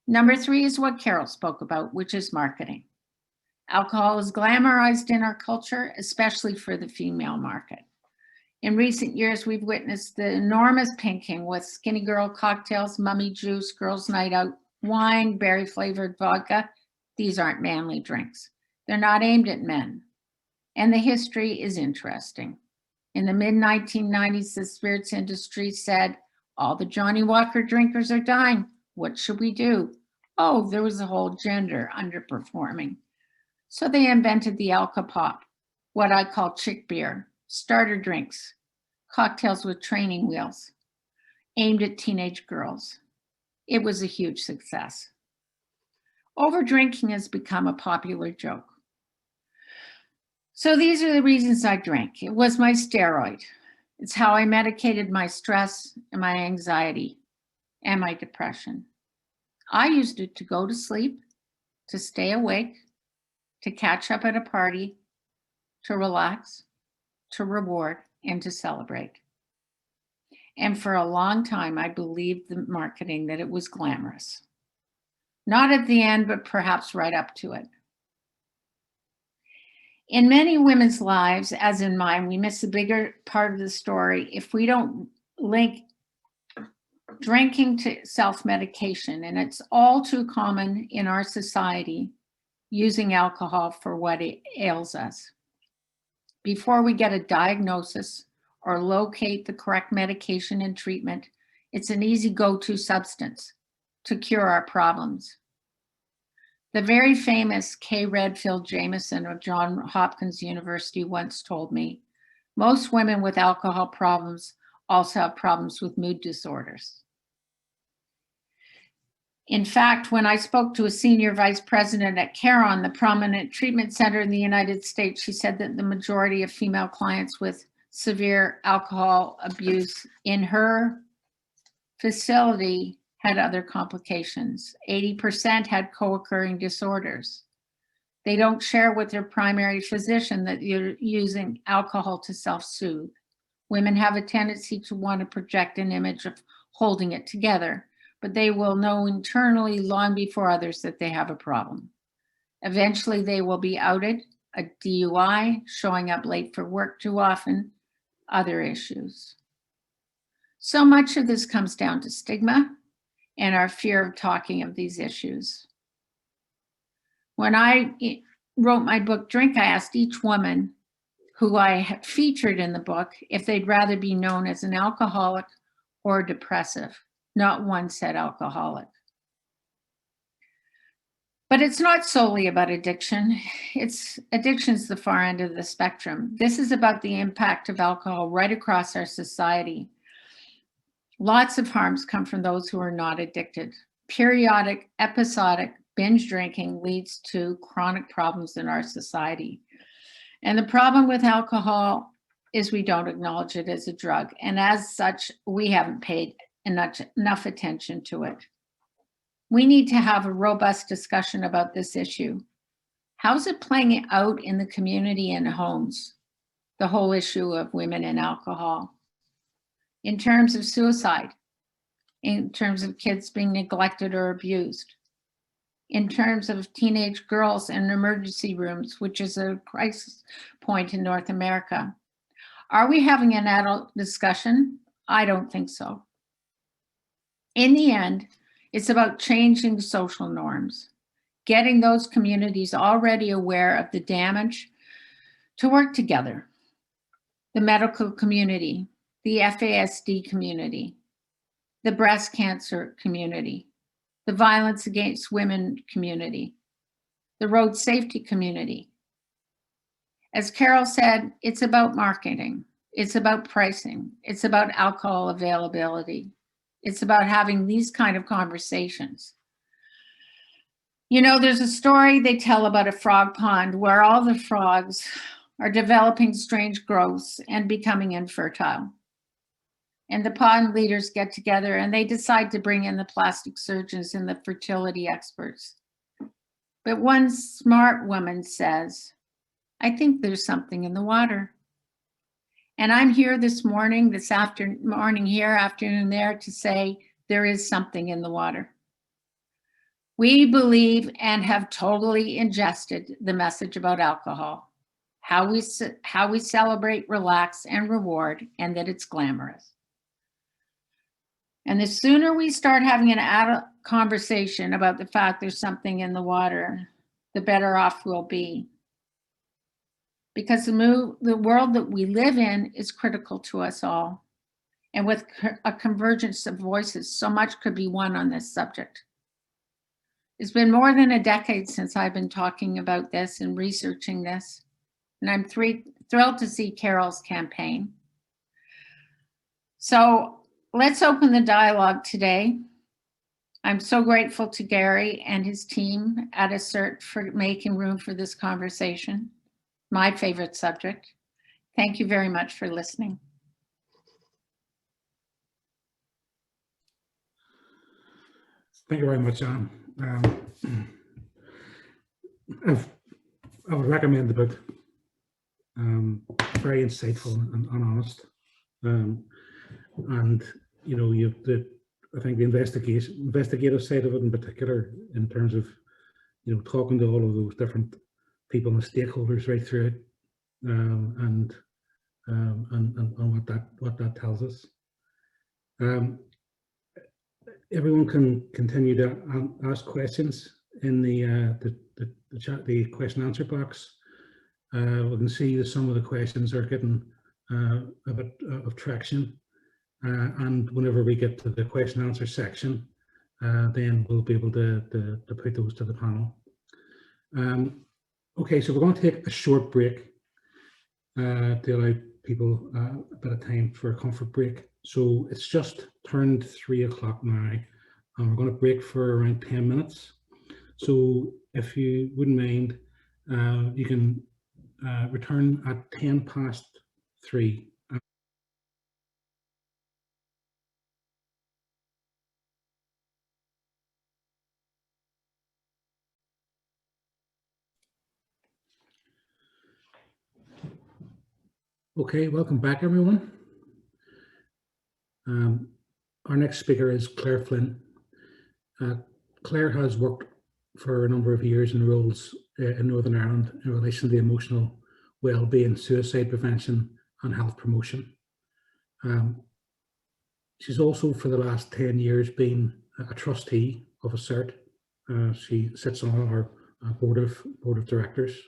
Number 3 is what Carol spoke about, which is marketing. Alcohol is glamorized in our culture, especially for the female market. In recent years, we've witnessed the enormous pinking with skinny girl cocktails, mummy juice, girls' night out, wine, berry-flavored vodka. These aren't manly drinks. They're not aimed at men. And the history is interesting. In the mid-1990s, the spirits industry said, all the Johnny Walker drinkers are dying. What should we do? Oh, there was a whole gender underperforming. So they invented the Alka-Pop, what I call chick beer, starter drinks, cocktails with training wheels, aimed at teenage girls. It was a huge success. Overdrinking has become a popular joke. So these are the reasons I drink. It was my steroid. It's how I medicated my stress and my anxiety and my depression. I used it to go to sleep, to stay awake, to catch up at a party, to relax, to reward, and to celebrate. And for a long time, I believed the marketing that it was glamorous. Not at the end, but perhaps right up to it. In many women's lives, as in mine, we miss a bigger part of the story if we don't link drinking to self-medication. And it's all too common in our society, using alcohol for what ails us. Before we get a diagnosis or locate the correct medication and treatment, it's an easy go-to substance to cure our problems. The very famous K. Redfield Jamison of Johns Hopkins University once told me, most women with alcohol problems also have problems with mood disorders. In fact, when I spoke to a senior vice president at Caron, the prominent treatment center in the United States, she said that the majority of female clients with severe alcohol abuse in her facility had other complications. 80% had co-occurring disorders. They don't share with their primary physician that you're using alcohol to self-soothe. Women have a tendency to want to project an image of holding it together, but they will know internally long before others that they have a problem. Eventually, they will be outed, a DUI, showing up late for work too often, other issues. So much of this comes down to stigma and our fear of talking of these issues. When I wrote my book, Drink, I asked each woman who I featured in the book if they'd rather be known as an alcoholic or depressive. Not one said alcoholic. But it's not solely about addiction. Addiction's the far end of the spectrum. This is about the impact of alcohol right across our society. Lots of harms come from those who are not addicted. Periodic, episodic binge drinking leads to chronic problems in our society. And the problem with alcohol is we don't acknowledge it as a drug. And as such, we haven't paid enough attention to it. We need to have a robust discussion about this issue. How's it playing out in the community and homes? The whole issue of women and alcohol. In terms of suicide, in terms of kids being neglected or abused, in terms of teenage girls in emergency rooms, which is a crisis point in North America. Are we having an adult discussion? I don't think so. In the end, it's about changing social norms, getting those communities already aware of the damage to work together. The medical community, the FASD community, the breast cancer community, the violence against women community, the road safety community. As Carol said, it's about marketing, it's about pricing, it's about alcohol availability. It's about having these kind of conversations. You know, there's a story they tell about a frog pond where all the frogs are developing strange growths and becoming infertile. And the pond leaders get together and they decide to bring in the plastic surgeons and the fertility experts. But one smart woman says, I think there's something in the water. And I'm here this morning, afternoon there, to say there is something in the water. We believe and have totally ingested the message about alcohol, how we celebrate, relax, and reward, and that it's glamorous. And the sooner we start having an adult conversation about the fact there's something in the water, the better off we'll be. Because the world that we live in is critical to us all. And with a convergence of voices, so much could be won on this subject. It's been more than a decade since I've been talking about this and researching this. And I'm thrilled to see Carol's campaign. So let's open the dialogue today. I'm so grateful to Gary and his team at ASCERT for making room for this conversation. My favorite subject. Thank you very much for listening. Thank you very much, Anne. I would recommend the book. Very insightful and honest. And you know, I think the investigative side of it in particular, in terms of, you know, talking to all of those different people and stakeholders right through it, and what that tells us. Everyone can continue to ask questions in the chat, the question answer box. We can see that some of the questions are getting a bit of traction, and whenever we get to the question answer section, then we'll be able to put those to the panel. Okay, so we're going to take a short break to allow people a bit of time for a comfort break. So it's just turned 3 o'clock now, and we're going to break for around 10 minutes. So if you wouldn't mind, you can return at 3:10. Okay, welcome back, everyone. Our next speaker is Clare Flynn. Clare has worked for a number of years in roles in Northern Ireland in relation to the emotional well-being, suicide prevention and health promotion. She's also for the last 10 years been a trustee of ASCERT. She sits on our board of directors.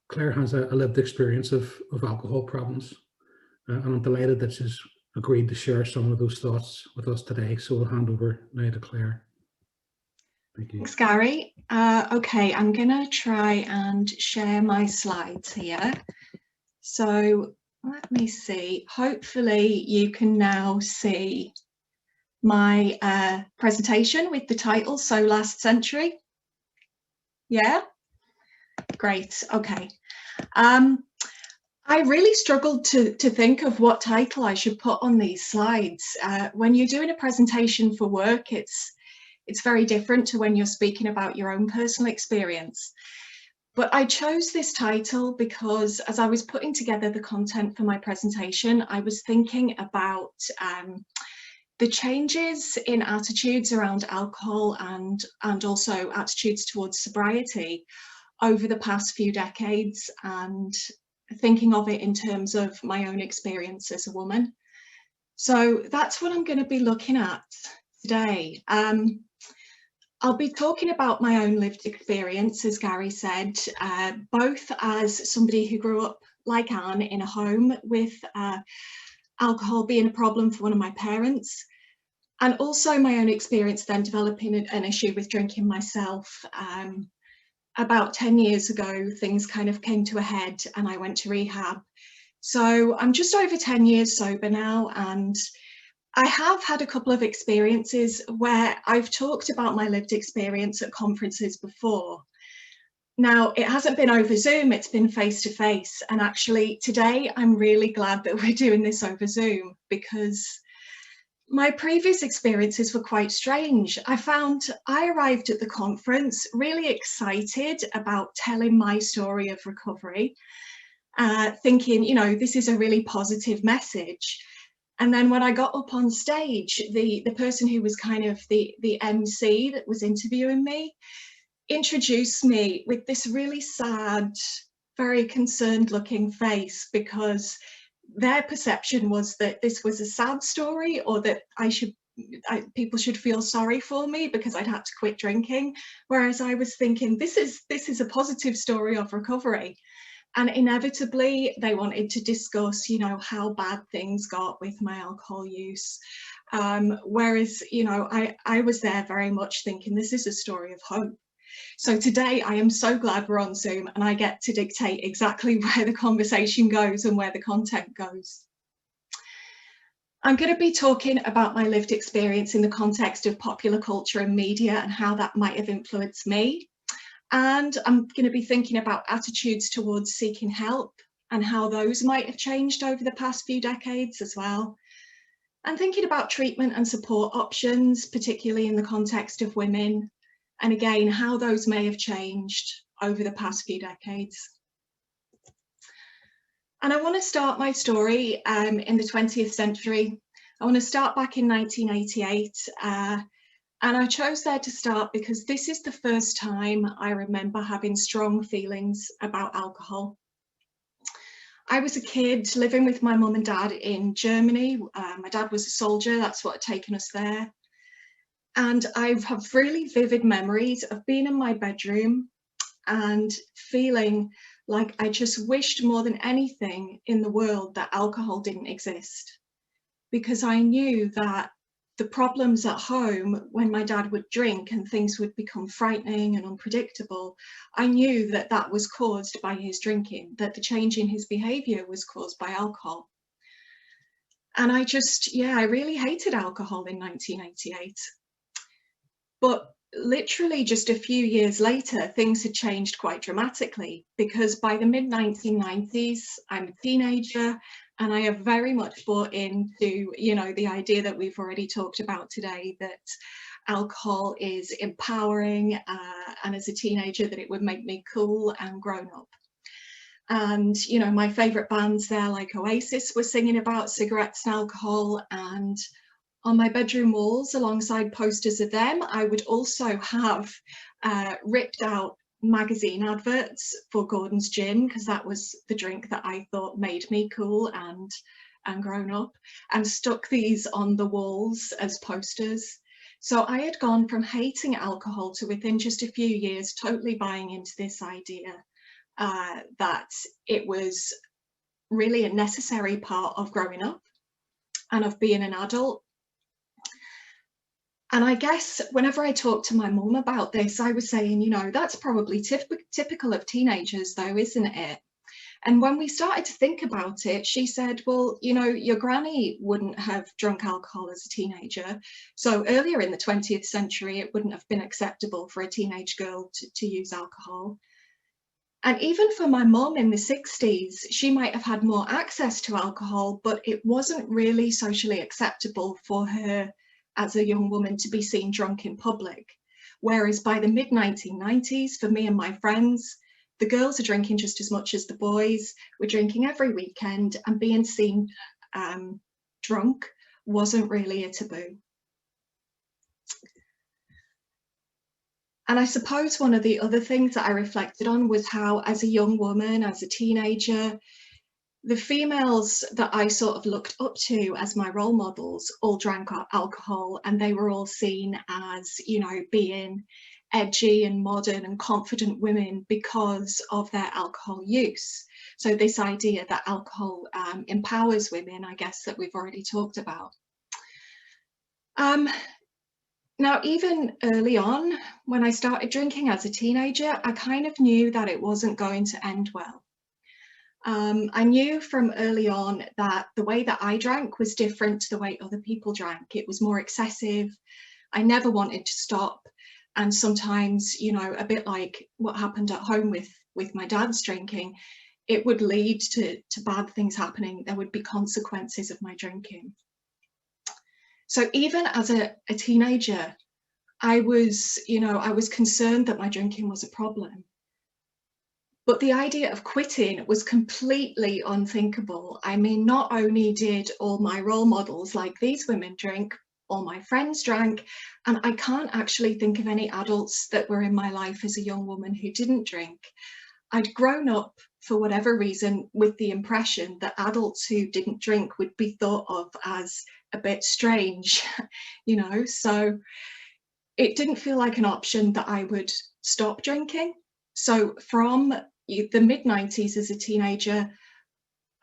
Clare has a lived experience of alcohol problems, and I'm delighted that she's agreed to share some of those thoughts with us today. So I'll hand over now to Clare. Thank you. Thanks, Gary. Okay, I'm going to try and share my slides here. So let me see. Hopefully you can now see my presentation with the title, So Last Century. Yeah? Great. Okay. I really struggled to think of what title I should put on these slides. When you're doing a presentation for work, it's very different to when you're speaking about your own personal experience. But I chose this title because as I was putting together the content for my presentation, I was thinking about the changes in attitudes around alcohol and also attitudes towards sobriety over the past few decades, and thinking of it in terms of my own experience as a woman. So that's what I'm going to be looking at today. I'll be talking about my own lived experience, as Gary said, both as somebody who grew up like Anne in a home with alcohol being a problem for one of my parents, and also my own experience then developing an issue with drinking myself. About 10 years ago, things kind of came to a head and I went to rehab. So I'm just over 10 years sober now, and I have had a couple of experiences where I've talked about my lived experience at conferences before. Now, it hasn't been over Zoom, it's been face to face. And actually today, I'm really glad that we're doing this over Zoom, because my previous experiences were quite strange. I arrived at the conference really excited about telling my story of recovery, thinking, you know, this is a really positive message. And then when I got up on stage, the person who was kind of the MC that was interviewing me introduced me with this really sad, very concerned looking face, because their perception was that this was a sad story, or that people should feel sorry for me because I'd had to quit drinking. Whereas I was thinking, this is a positive story of recovery. And inevitably they wanted to discuss, you know, how bad things got with my alcohol use. Whereas, you know, I was there very much thinking this is a story of hope. So today I am so glad we're on Zoom and I get to dictate exactly where the conversation goes and where the content goes. I'm going to be talking about my lived experience in the context of popular culture and media and how that might have influenced me. And I'm going to be thinking about attitudes towards seeking help and how those might have changed over the past few decades as well. And thinking about treatment and support options, particularly in the context of women, and again, how those may have changed over the past few decades. And I want to start my story in the 20th century. I want to start back in 1988. And I chose there to start because this is the first time I remember having strong feelings about alcohol. I was a kid living with my mum and dad in Germany. My dad was a soldier, that's what had taken us there. And I have really vivid memories of being in my bedroom and feeling like I just wished more than anything in the world that alcohol didn't exist. Because I knew that the problems at home when my dad would drink and things would become frightening and unpredictable, I knew that that was caused by his drinking, that the change in his behaviour was caused by alcohol. And I really hated alcohol in 1988. But literally just a few years later, things had changed quite dramatically, because by the mid-1990s, I'm a teenager and I have very much bought into, you know, the idea that we've already talked about today, that alcohol is empowering, and as a teenager that it would make me cool and grown up. And, you know, my favourite bands there like Oasis were singing about cigarettes and alcohol, and on my bedroom walls alongside posters of them, I would also have ripped out magazine adverts for Gordon's Gin, because that was the drink that I thought made me cool and grown up, and stuck these on the walls as posters. So I had gone from hating alcohol to, within just a few years, totally buying into this idea that it was really a necessary part of growing up and of being an adult. And I guess whenever I talked to my mum about this, I was saying, you know, that's probably typical of teenagers though, isn't it? And when we started to think about it, she said, well, you know, your granny wouldn't have drunk alcohol as a teenager. So earlier in the 20th century, it wouldn't have been acceptable for a teenage girl to use alcohol. And even for my mum in the 60s, she might have had more access to alcohol, but it wasn't really socially acceptable for her as a young woman to be seen drunk in public. Whereas by the mid-1990s, for me and my friends, the girls are drinking just as much as the boys. We're drinking every weekend, and being seen drunk wasn't really a taboo. And I suppose one of the other things that I reflected on was how, as a young woman, as a teenager, the females that I sort of looked up to as my role models all drank alcohol, and they were all seen as, you know, being edgy and modern and confident women because of their alcohol use. So this idea that alcohol empowers women, I guess, that we've already talked about. Now, even early on, when I started drinking as a teenager, I kind of knew that it wasn't going to end well. I knew from early on that the way that I drank was different to the way other people drank. It was more excessive. I never wanted to stop. And sometimes, you know, a bit like what happened at home with my dad's drinking, it would lead to bad things happening. There would be consequences of my drinking. So even as a teenager, I was concerned that my drinking was a problem. But the idea of quitting was completely unthinkable. I mean, not only did all my role models like these women drink, all my friends drank, and I can't actually think of any adults that were in my life as a young woman who didn't drink. I'd grown up, for whatever reason, with the impression that adults who didn't drink would be thought of as a bit strange, you know, so it didn't feel like an option that I would stop drinking. So from the mid-90s as a teenager,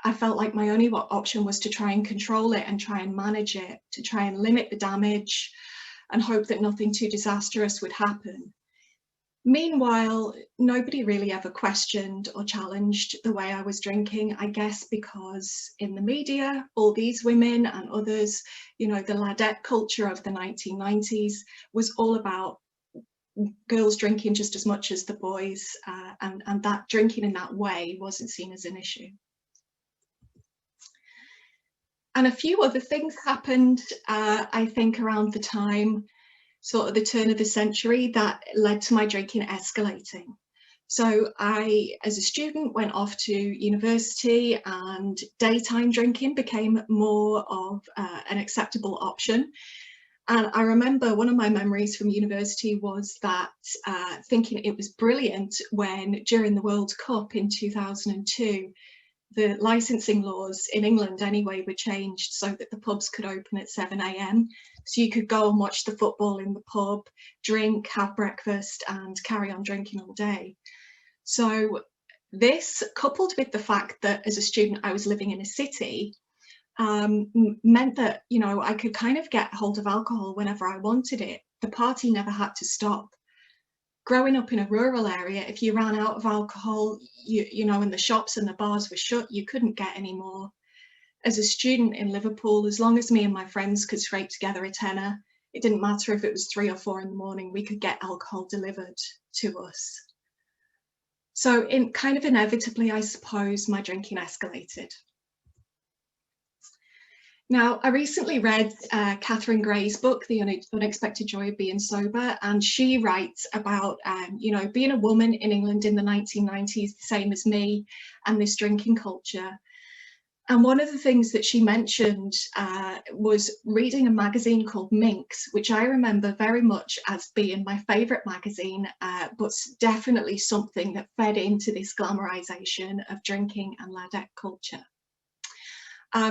I felt like my only option was to try and control it and try and manage it, to try and limit the damage and hope that nothing too disastrous would happen. Meanwhile, nobody really ever questioned or challenged the way I was drinking, I guess because in the media, all these women and others, you know, the ladette culture of the 1990s was all about girls drinking just as much as the boys, and that drinking in that way wasn't seen as an issue. And a few other things happened, I think, around the time, sort of the turn of the century, that led to my drinking escalating. So I, as a student, went off to university, and daytime drinking became more of an acceptable option. And I remember one of my memories from university was that thinking it was brilliant when, during the World Cup in 2002, the licensing laws in England anyway were changed so that the pubs could open at 7 AM. So you could go and watch the football in the pub, drink, have breakfast, and carry on drinking all day. So this, coupled with the fact that as a student I was living in a city, meant that, you know, I could kind of get hold of alcohol whenever I wanted it. The party never had to stop. Growing up in a rural area, if you ran out of alcohol, you know, and the shops and the bars were shut, you couldn't get any more. As a student in Liverpool, as long as me and my friends could scrape together a tenner, it didn't matter if it was 3 or 4 in the morning, we could get alcohol delivered to us. So kind of inevitably, I suppose, my drinking escalated. Now, I recently read Catherine Gray's book, The Unexpected Joy of Being Sober, and she writes about, you know, being a woman in England in the 1990s, the same as me, and this drinking culture. And one of the things that she mentioned was reading a magazine called Minx, which I remember very much as being my favourite magazine, but definitely something that fed into this glamorisation of drinking and ladette culture.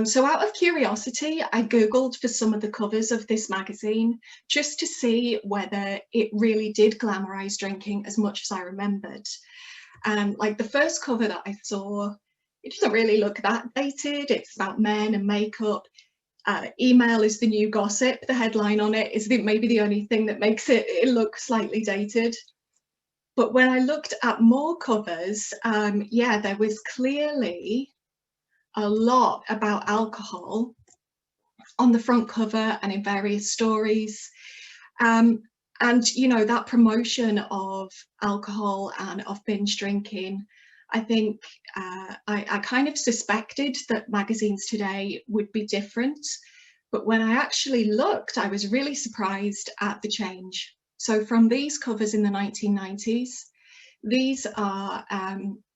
So out of curiosity, I Googled for some of the covers of this magazine just to see whether it really did glamorise drinking as much as I remembered. And like the first cover that I saw, it doesn't really look that dated. It's about men and makeup. email is the new gossip. The headline on it is maybe the only thing that makes it look slightly dated. But when I looked at more covers, yeah, there was clearly a lot about alcohol on the front cover and in various stories. And, you know, that promotion of alcohol and of binge drinking, I think I kind of suspected that magazines today would be different. But when I actually looked, I was really surprised at the change. So from these covers in the 1990s, these are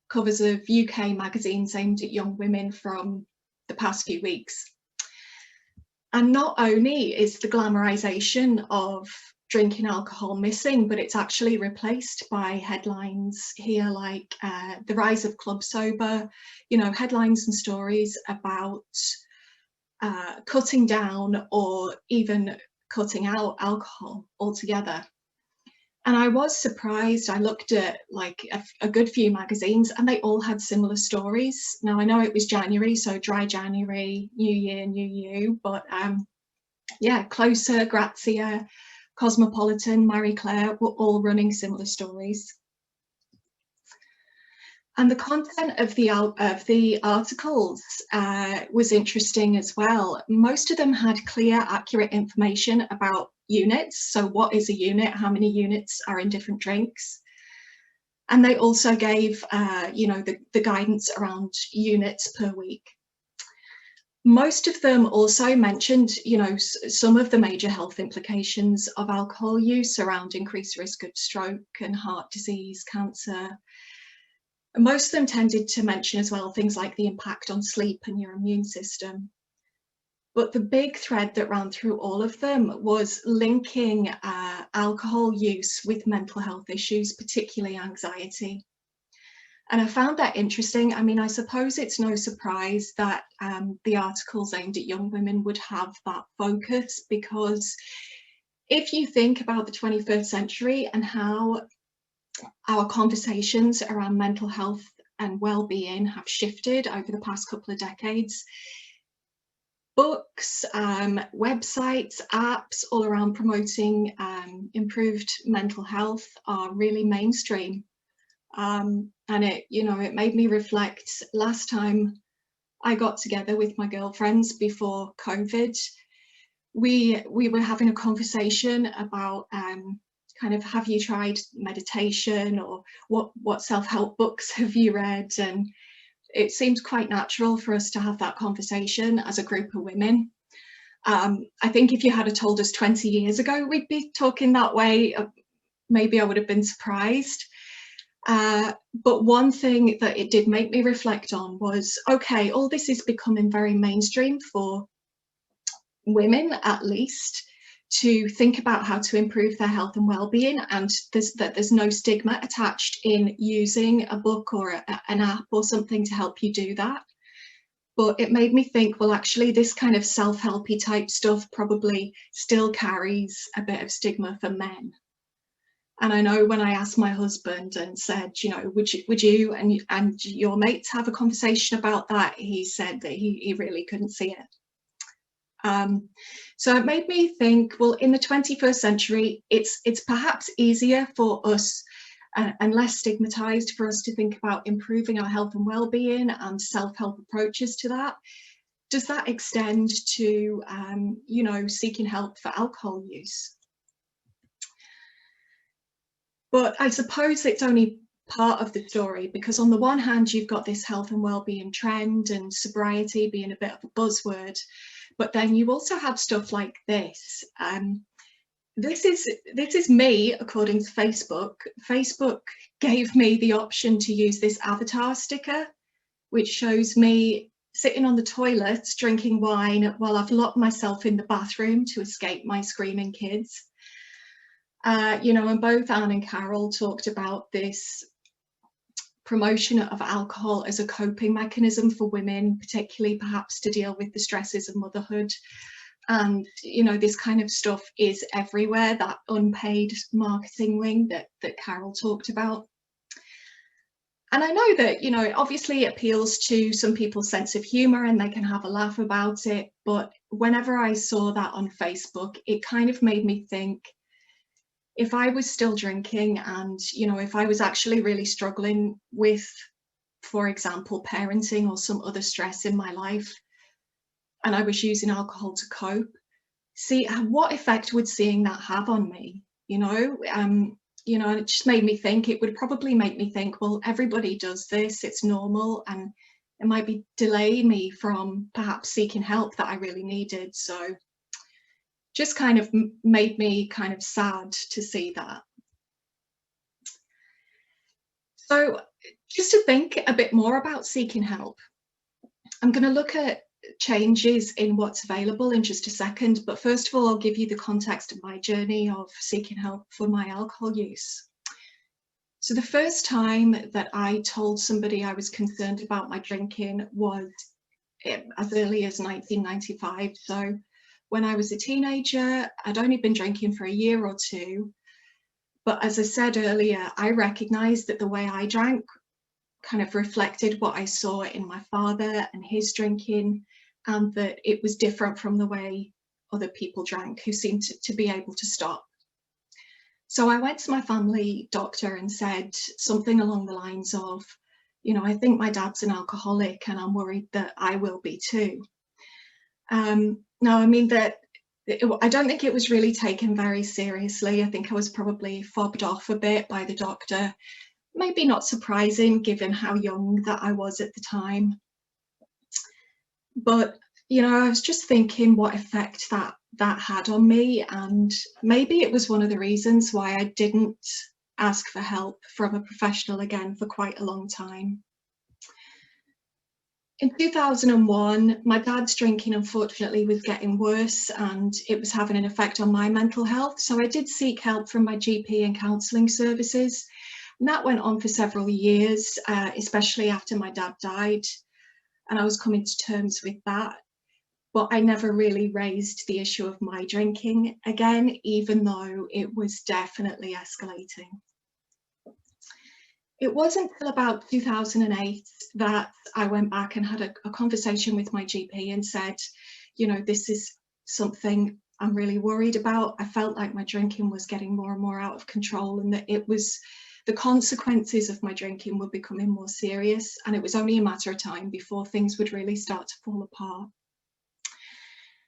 covers of UK magazines aimed at young women from the past few weeks. And not only is the glamorization of drinking alcohol missing, but it's actually replaced by headlines here like the rise of club sober, you know, headlines and stories about cutting down or even cutting out alcohol altogether. And I was surprised. I looked at like a good few magazines and they all had similar stories. Now I know it was January, so dry January, new year, new you, but yeah, Closer, Grazia, Cosmopolitan, Marie Claire were all running similar stories. And the content of the articles was interesting as well. Most of them had clear, accurate information about units. So what is a unit? How many units are in different drinks? And they also gave, you know, the guidance around units per week. Most of them also mentioned, you know, some of the major health implications of alcohol use around increased risk of stroke and heart disease, cancer. Most of them tended to mention as well things like the impact on sleep and your immune system. But the big thread that ran through all of them was linking alcohol use with mental health issues, particularly anxiety. And I found that interesting. I mean, I suppose it's no surprise that the articles aimed at young women would have that focus, because if you think about the 21st century and how our conversations around mental health and well-being have shifted over the past couple of decades, books, websites, apps all around promoting improved mental health are really mainstream. And it, you know, it made me reflect. Last time I got together with my girlfriends before COVID, we were having a conversation about kind of, have you tried meditation, or what self-help books have you read? And it seemed quite natural for us to have that conversation as a group of women. I think if you had told us 20 years ago we'd be talking that way, maybe I would have been surprised. But one thing that it did make me reflect on was, okay, all this is becoming very mainstream for women, at least, to think about how to improve their health and well-being, and there's no stigma attached in using a book or an app or something to help you do that. But it made me think, well, actually this kind of self-helpy type stuff probably still carries a bit of stigma for men. And I know when I asked my husband and said, you know, would you and your mates have a conversation about that, he said that he really couldn't see it. So it made me think, well, in the 21st century, it's perhaps easier for us and less stigmatized for us to think about improving our health and well-being and self-help approaches to that. Does that extend to, you know, seeking help for alcohol use? But I suppose it's only part of the story, because on the one hand, you've got this health and well-being trend and sobriety being a bit of a buzzword, but then you also have stuff like this. This is me, according to Facebook. Facebook gave me the option to use this avatar sticker, which shows me sitting on the toilet drinking wine while I've locked myself in the bathroom to escape my screaming kids. You know, and both Anne and Carol talked about this promotion of alcohol as a coping mechanism for women, particularly perhaps to deal with the stresses of motherhood. And, you know, this kind of stuff is everywhere, that unpaid marketing wing that Carol talked about. And I know that, you know, obviously it appeals to some people's sense of humour and they can have a laugh about it. But whenever I saw that on Facebook, it kind of made me think, if I was still drinking and, you know, if I was actually really struggling with, for example, parenting or some other stress in my life, and I was using alcohol to cope, see what effect would seeing that have on me, you know? You know, and it just made me think, it would probably make me think, well, everybody does this, it's normal, and it might be delaying me from perhaps seeking help that I really needed. So just kind of made me kind of sad to see that. So just to think a bit more about seeking help, I'm going to look at changes in what's available in just a second, but first of all, I'll give you the context of my journey of seeking help for my alcohol use. So the first time that I told somebody I was concerned about my drinking was as early as 1995. So when I was a teenager, I'd only been drinking for a year or two, but as I said earlier, I recognised that the way I drank kind of reflected what I saw in my father and his drinking, and that it was different from the way other people drank who seemed to be able to stop. So I went to my family doctor and said something along the lines of, you know, I think my dad's an alcoholic and I'm worried that I will be too. Now, I mean, I don't think it was really taken very seriously. I think I was probably fobbed off a bit by the doctor. Maybe not surprising given how young that I was at the time. But, you know, I was just thinking what effect that had on me, and maybe it was one of the reasons why I didn't ask for help from a professional again for quite a long time. In 2001, my dad's drinking unfortunately was getting worse and it was having an effect on my mental health. So I did seek help from my GP and counselling services. And that went on for several years, especially after my dad died. And I was coming to terms with that. But I never really raised the issue of my drinking again, even though it was definitely escalating. It wasn't until about 2008 that I went back and had a conversation with my GP and said, you know, this is something I'm really worried about. I felt like my drinking was getting more and more out of control, and that it was the consequences of my drinking were becoming more serious, and it was only a matter of time before things would really start to fall apart.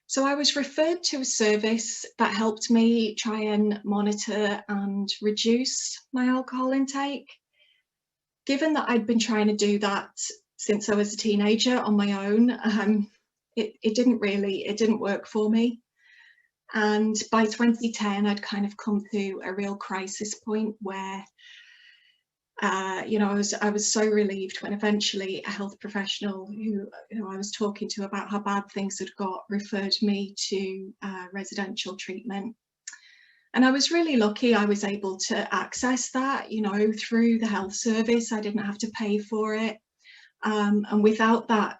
So I was referred to a service that helped me try and monitor and reduce my alcohol intake. Given that I'd been trying to do that since I was a teenager on my own, it didn't work for me. And by 2010, I'd kind of come to a real crisis point where, you know, I was so relieved when eventually a health professional who I was talking to about how bad things had got referred me to residential treatment. And I was really lucky I was able to access that, you know, through the health service. I didn't have to pay for it. And without that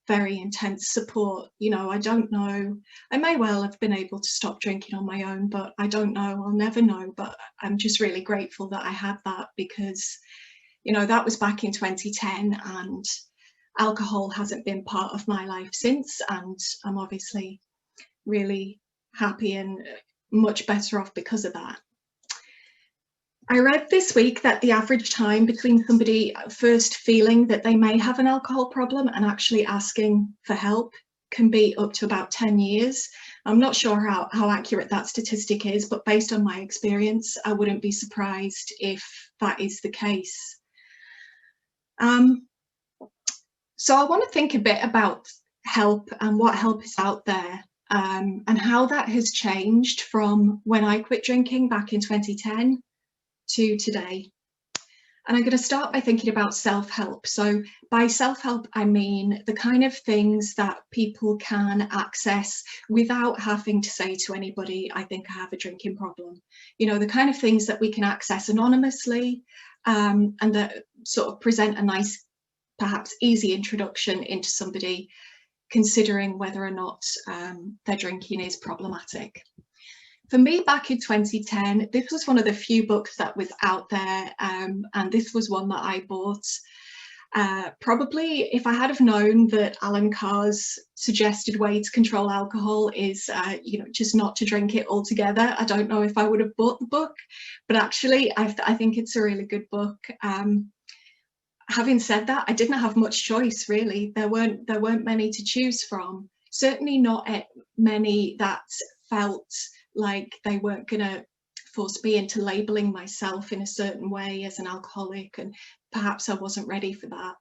very intense support, you know, I don't know, I may well have been able to stop drinking on my own, but I don't know, I'll never know. But I'm just really grateful that I had that, because, you know, that was back in 2010 and alcohol hasn't been part of my life since. And I'm obviously really happy and much better off because of that. I read this week that the average time between somebody first feeling that they may have an alcohol problem and actually asking for help can be up to about 10 years. I'm not sure how accurate that statistic is, but based on my experience, I wouldn't be surprised if that is the case. So I want to think a bit about help and what help is out there. And how that has changed from when I quit drinking back in 2010 to today. And I'm going to start by thinking about self-help. So by self-help, I mean the kind of things that people can access without having to say to anybody, I think I have a drinking problem. You know, the kind of things that we can access anonymously and that sort of present a nice, perhaps easy introduction into somebody considering whether or not their drinking is problematic. For me, back in 2010, this was one of the few books that was out there, and this was one that I bought. Probably if I had have known that Alan Carr's suggested way to control alcohol is, just not to drink it altogether, I don't know if I would have bought the book, but actually I think it's a really good book. Having said that, I didn't have much choice really. There weren't many to choose from. Certainly not many that felt like they weren't going to force me into labeling myself in a certain way as an alcoholic, and perhaps I wasn't ready for that.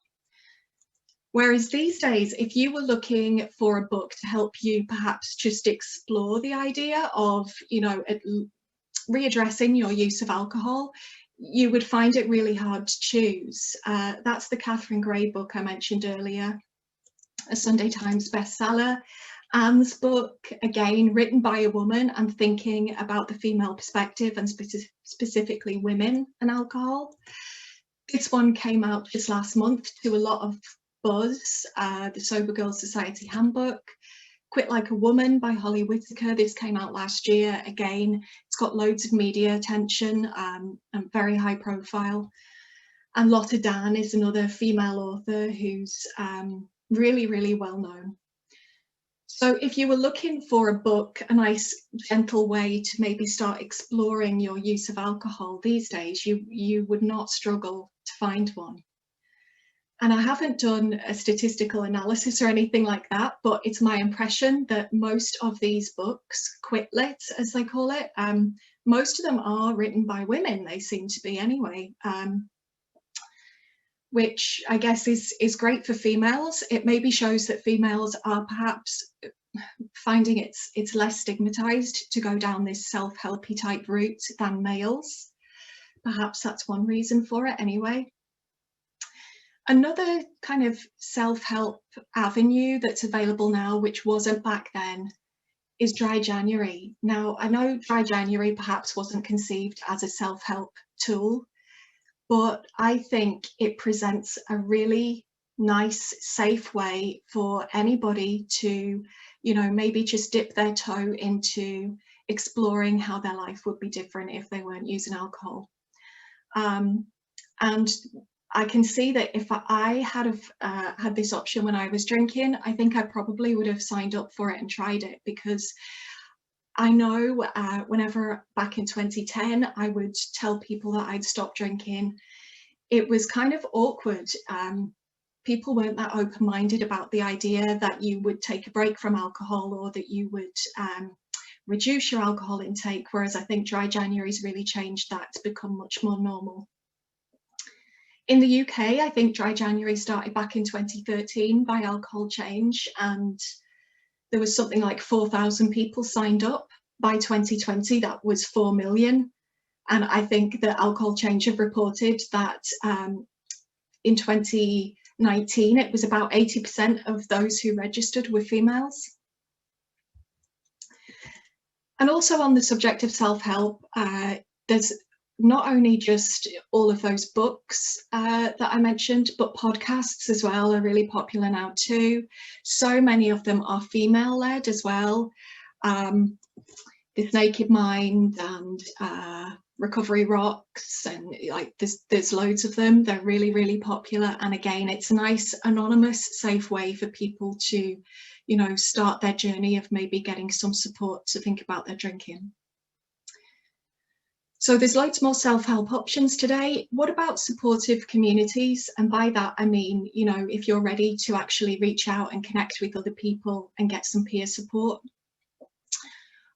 Whereas these days, if you were looking for a book to help you perhaps just explore the idea of, readdressing your use of alcohol, you would find it really hard to choose. That's the Catherine Gray book I mentioned earlier, a Sunday Times bestseller. Anne's book, again, written by a woman and thinking about the female perspective and specifically women and alcohol. This one came out just last month to a lot of buzz, the Sober Girls Society Handbook. Quit Like a Woman by Holly Whitaker. This came out last year. Again, it's got loads of media attention and very high profile. And Lotta Dan is another female author who's really, really well known. So if you were looking for a book, a nice gentle way to maybe start exploring your use of alcohol these days, you would not struggle to find one. And I haven't done a statistical analysis or anything like that, but it's my impression that most of these books, quit lit as they call it, most of them are written by women, they seem to be anyway, which I guess is great for females. It maybe shows that females are perhaps finding it's less stigmatized to go down this self-helpy type route than males. Perhaps that's one reason for it anyway. Another kind of self-help avenue that's available now, which wasn't back then, is Dry January. Now, I know Dry January perhaps wasn't conceived as a self-help tool, but I think it presents a really nice, safe way for anybody to, maybe just dip their toe into exploring how their life would be different if they weren't using alcohol. And I can see that if I had had this option when I was drinking, I think I probably would have signed up for it and tried it, because I know whenever back in 2010 I would tell people that I'd stopped drinking, it was kind of awkward. People weren't that open-minded about the idea that you would take a break from alcohol or that you would reduce your alcohol intake, whereas I think Dry January's really changed that to become much more normal. In the UK, I think Dry January started back in 2013 by Alcohol Change, and there was something like 4,000 people signed up. By 2020, that was 4 million. And I think that Alcohol Change have reported that in 2019, it was about 80% of those who registered were females. And also on the subject of self-help, there's not only just all of those books that I mentioned, but podcasts as well are really popular now too. So many of them are female-led as well. This Naked Mind and Recovery Rocks, and like there's loads of them. They're really, really popular. And again, it's a nice, anonymous, safe way for people to, start their journey of maybe getting some support to think about their drinking. So there's loads more self-help options today. What about supportive communities? And by that, I mean, if you're ready to actually reach out and connect with other people and get some peer support.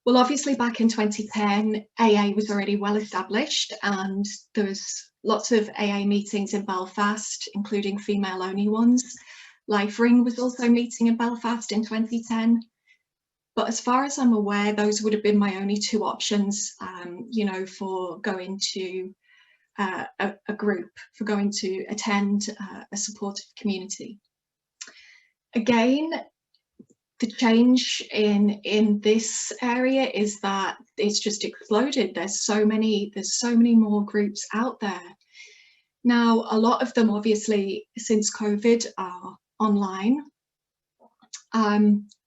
Well, obviously back in 2010, AA was already well established, and there was lots of AA meetings in Belfast, including female-only ones. Life Ring was also meeting in Belfast in 2010. But as far as I'm aware, those would have been my only two options, for going to a group, for going to attend a supportive community. Again, the change in this area is that it's just exploded. There's so many more groups out there. Now, a lot of them obviously since COVID are online.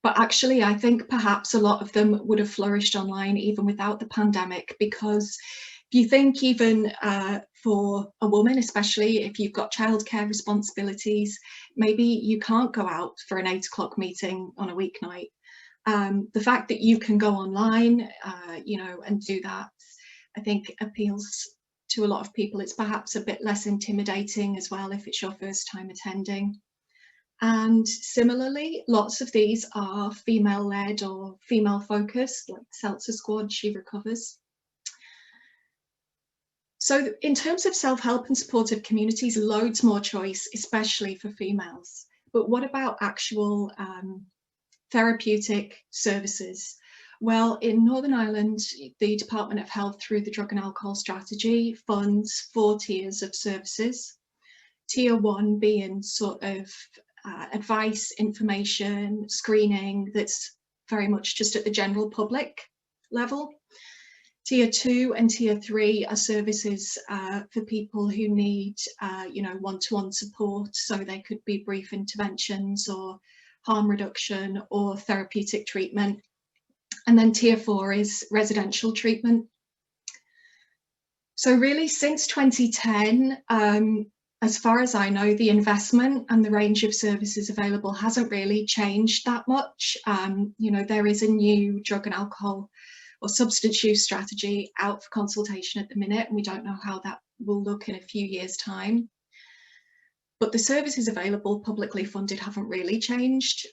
But actually, I think perhaps a lot of them would have flourished online even without the pandemic, because If you think even for a woman, especially if you've got childcare responsibilities, maybe you can't go out for an 8 o'clock meeting on a weeknight. The fact that you can go online, you know, and do that, I think appeals to a lot of people. It's perhaps a bit less intimidating as well if it's your first time attending. And similarly, lots of these are female-led or female-focused, like Seltzer Squad, She Recovers. So in terms of self-help and supportive communities, loads more choice, especially for females. But what about actual therapeutic services? Well, in Northern Ireland, the Department of Health, through the Drug and Alcohol Strategy, funds 4 tiers of services. Tier 1 being sort of advice, information, screening, that's very much just at the general public level. Tier 2 and Tier 3 are services for people who need, you know, one-to-one support. So they could be brief interventions or harm reduction or therapeutic treatment. And then Tier 4 is residential treatment. So really, since 2010, as far as I know, the investment and the range of services available hasn't really changed that much. You know, there is a new drug and alcohol or substance use strategy out for consultation at the minute, and we don't know how that will look in a few years' time. But the services available, publicly funded, haven't really changed.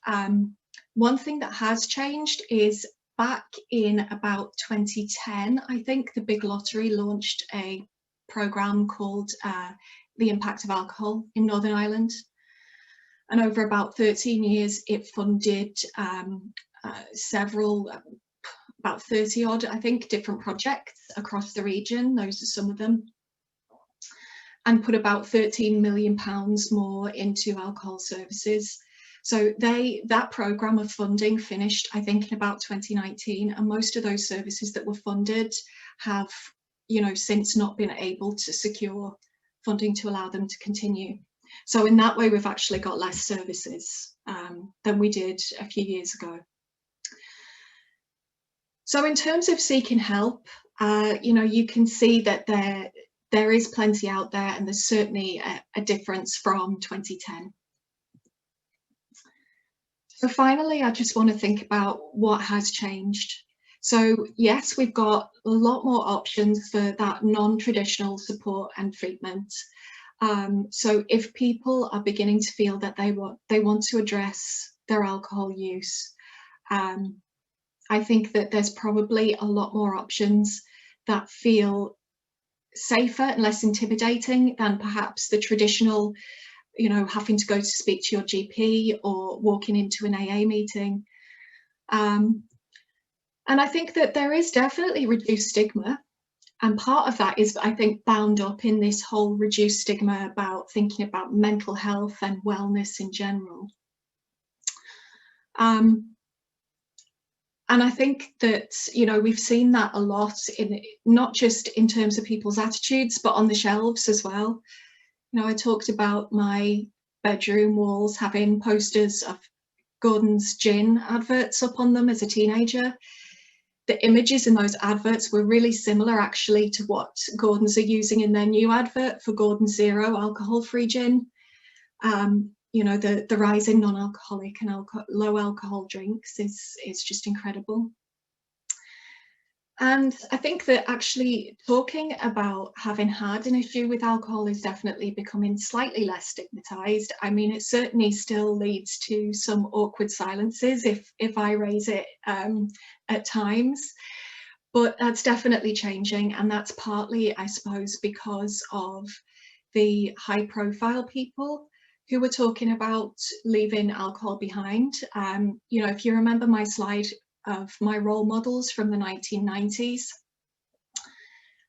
One thing that has changed is back in about 2010, I think, the Big Lottery launched a programme called The Impact of Alcohol in Northern Ireland. And over about 13 years, it funded several, about 30 odd, I think, different projects across the region. Those are some of them. And put about £13 million more into alcohol services. So that programme of funding finished, I think, in about 2019, and most of those services that were funded have, you know, since not been able to secure funding to allow them to continue. So in that way, we've actually got less services than we did a few years ago. So in terms of seeking help, you know, you can see that there is plenty out there, and there's certainly a difference from 2010. So finally, I just want to think about what has changed. So yes, we've got a lot more options for that non-traditional support and treatment. So if people are beginning to feel that they want to address their alcohol use, I think that there's probably a lot more options that feel safer and less intimidating than perhaps the traditional, you know, having to go to speak to your GP or walking into an AA meeting. And I think that there is definitely reduced stigma. And part of that is, I think, bound up in this whole reduced stigma about thinking about mental health and wellness in general. And I think that, you know, we've seen that a lot, in not just in terms of people's attitudes, but on the shelves as well. You know, I talked about my bedroom walls having posters of Gordon's gin adverts up on them as a teenager. The images in those adverts were really similar actually to what Gordon's are using in their new advert for Gordon Zero alcohol-free gin. You know, the rise in non-alcoholic and low alcohol drinks is just incredible. And I think that actually talking about having had an issue with alcohol is definitely becoming slightly less stigmatized. I mean, it certainly still leads to some awkward silences if I raise it at times, but that's definitely changing. And that's partly, I suppose, because of the high profile people who were talking about leaving alcohol behind. You know, if you remember my slide of my role models from the 1990s,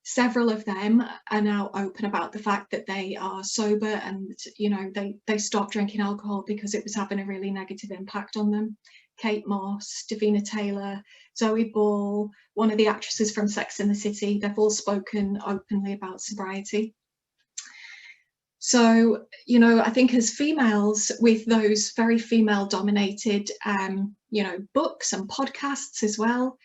several of them are now open about the fact that they are sober and, you know, they stopped drinking alcohol because it was having a really negative impact on them. Kate Moss, Davina Taylor, Zoe Ball, one of the actresses from Sex and the City, they've all spoken openly about sobriety. So, you know, I think as females with those very female dominated, you know, books and podcasts as well,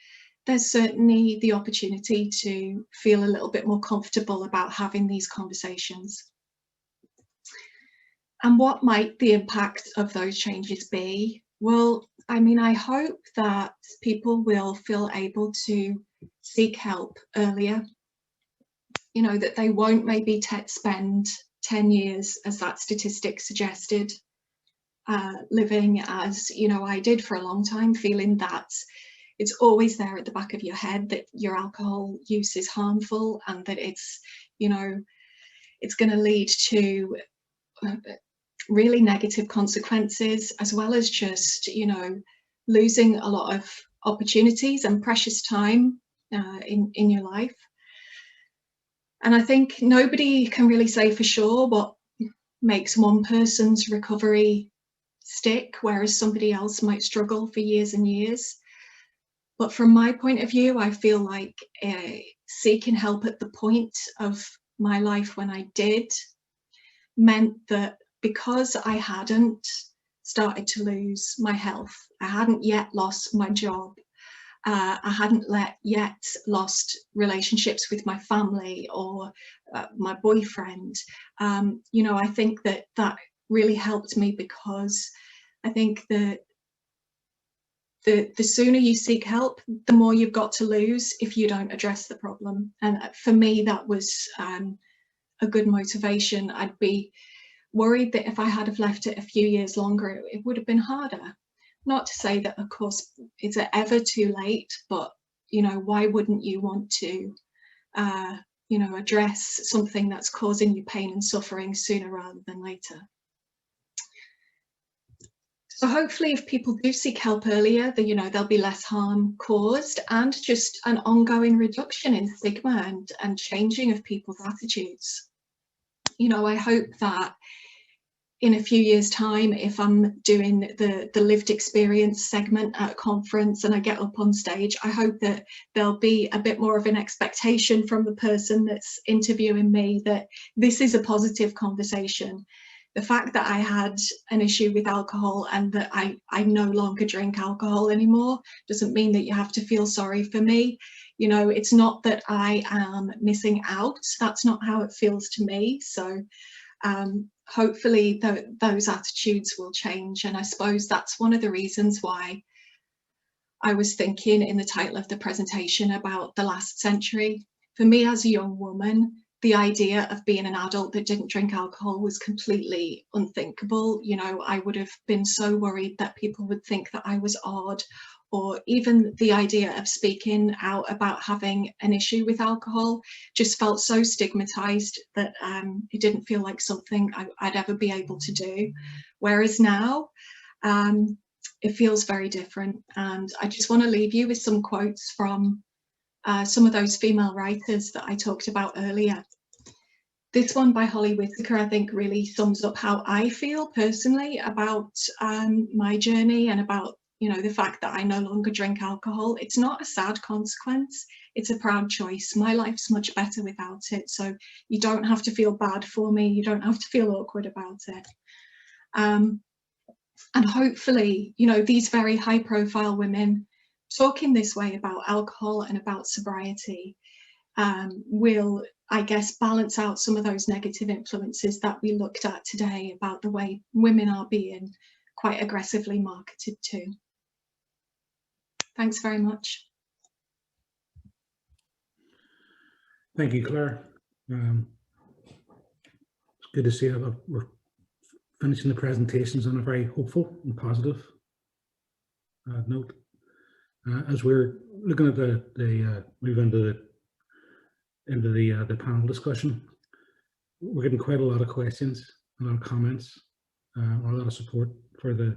there's certainly the opportunity to feel a little bit more comfortable about having these conversations. And what might the impact of those changes be? Well, I mean, I hope that people will feel able to seek help earlier. You know, that they won't maybe spend 10 years, as that statistic suggested, living as, you know, I did for a long time, feeling that it's always there at the back of your head that your alcohol use is harmful and that it's, you know, it's going to lead to really negative consequences, as well as just, you know, losing a lot of opportunities and precious time in your life. And I think nobody can really say for sure what makes one person's recovery stick, whereas somebody else might struggle for years and years. But from my point of view, I feel like seeking help at the point of my life when I did meant that because I hadn't started to lose my health, I hadn't yet lost my job, I hadn't yet lost relationships with my family or my boyfriend, you know, I think that that really helped me, because I think that the sooner you seek help, the more you've got to lose if you don't address the problem. And for me, that was a good motivation. I'd be worried that if I had have left it a few years longer, it would have been harder. Not to say that, of course, is it ever too late, but, you know, why wouldn't you want to, you know, address something that's causing you pain and suffering sooner rather than later? So hopefully if people do seek help earlier, you know, there'll be less harm caused and just an ongoing reduction in stigma and changing of people's attitudes. You know, I hope that in a few years' time, if I'm doing the lived experience segment at a conference and I get up on stage, I hope that there'll be a bit more of an expectation from the person that's interviewing me that this is a positive conversation. The fact that I had an issue with alcohol and that I no longer drink alcohol anymore doesn't mean that you have to feel sorry for me. You know, it's not that I am missing out. That's not how it feels to me. So hopefully those attitudes will change. And I suppose that's one of the reasons why I was thinking in the title of the presentation about the last century. For me as a young woman, the idea of being an adult that didn't drink alcohol was completely unthinkable. You know, I would have been so worried that people would think that I was odd, or even the idea of speaking out about having an issue with alcohol just felt so stigmatized that it didn't feel like something I'd ever be able to do. Whereas now, it feels very different. And I just want to leave you with some quotes from some of those female writers that I talked about earlier. This one by Holly Whitaker, I think, really sums up how I feel personally about my journey and about, you know, the fact that I no longer drink alcohol. It's not a sad consequence, it's a proud choice. My life's much better without it, so you don't have to feel bad for me, you don't have to feel awkward about it. And hopefully, you know, these very high profile women talking this way about alcohol and about sobriety will, I guess, balance out some of those negative influences that we looked at today about the way women are being quite aggressively marketed to. Thanks very much. Thank you, Claire. It's good to see that we're finishing the presentations on a very hopeful and positive note. As we're looking at move into the panel discussion, we're getting quite a lot of questions, a lot of comments, a lot of support for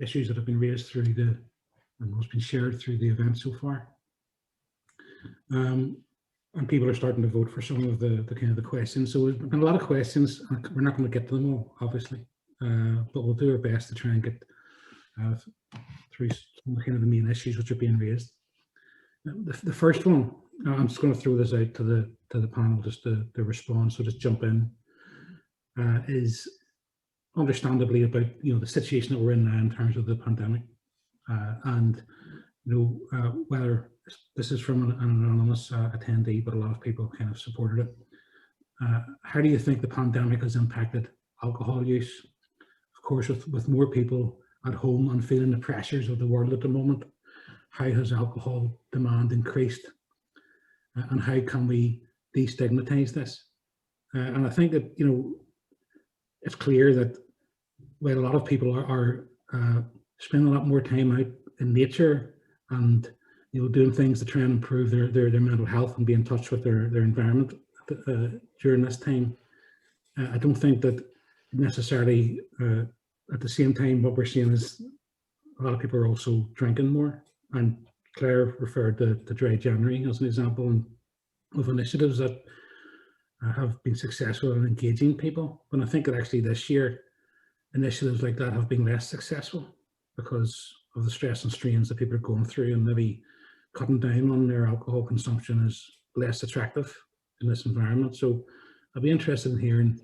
issues that have been raised through and what's been shared through the event so far. And people are starting to vote for some of the kind of the questions. So we've got a lot of questions. We're not going to get to them all, obviously, but we'll do our best to try and get through some kind of the main issues which are being raised. The first one, I'm just going to throw this out to the panel just to respond. So just jump in. Is understandably about, you know, the situation that we're in now in terms of the pandemic. And whether this is from an anonymous attendee, but a lot of people kind of supported it. How do you think the pandemic has impacted alcohol use? Of course, with more people at home and feeling the pressures of the world at the moment, how has alcohol demand increased? And how can we destigmatize this? And I think that, it's clear that while a lot of people are spending a lot more time out in nature and doing things to try and improve their mental health and be in touch with their environment during this time, I don't think that necessarily at the same time what we're seeing is a lot of people are also drinking more. And Claire referred to Dry January as an example of initiatives that have been successful in engaging people. But I think that actually this year initiatives like that have been less successful because of the stress and strains that people are going through, and maybe cutting down on their alcohol consumption is less attractive in this environment. So I'd be interested in hearing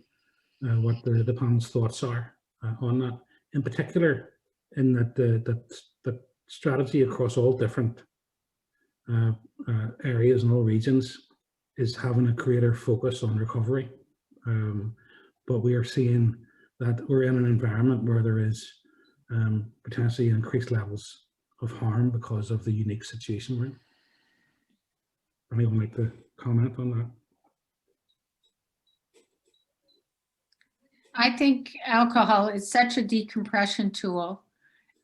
what the panel's thoughts are on that, in particular in that strategy across all different areas and all regions is having a greater focus on recovery. But we are seeing that we're in an environment where there is potentially increased levels of harm because of the unique situation we're in. Anyone like to comment on that? I think alcohol is such a decompression tool,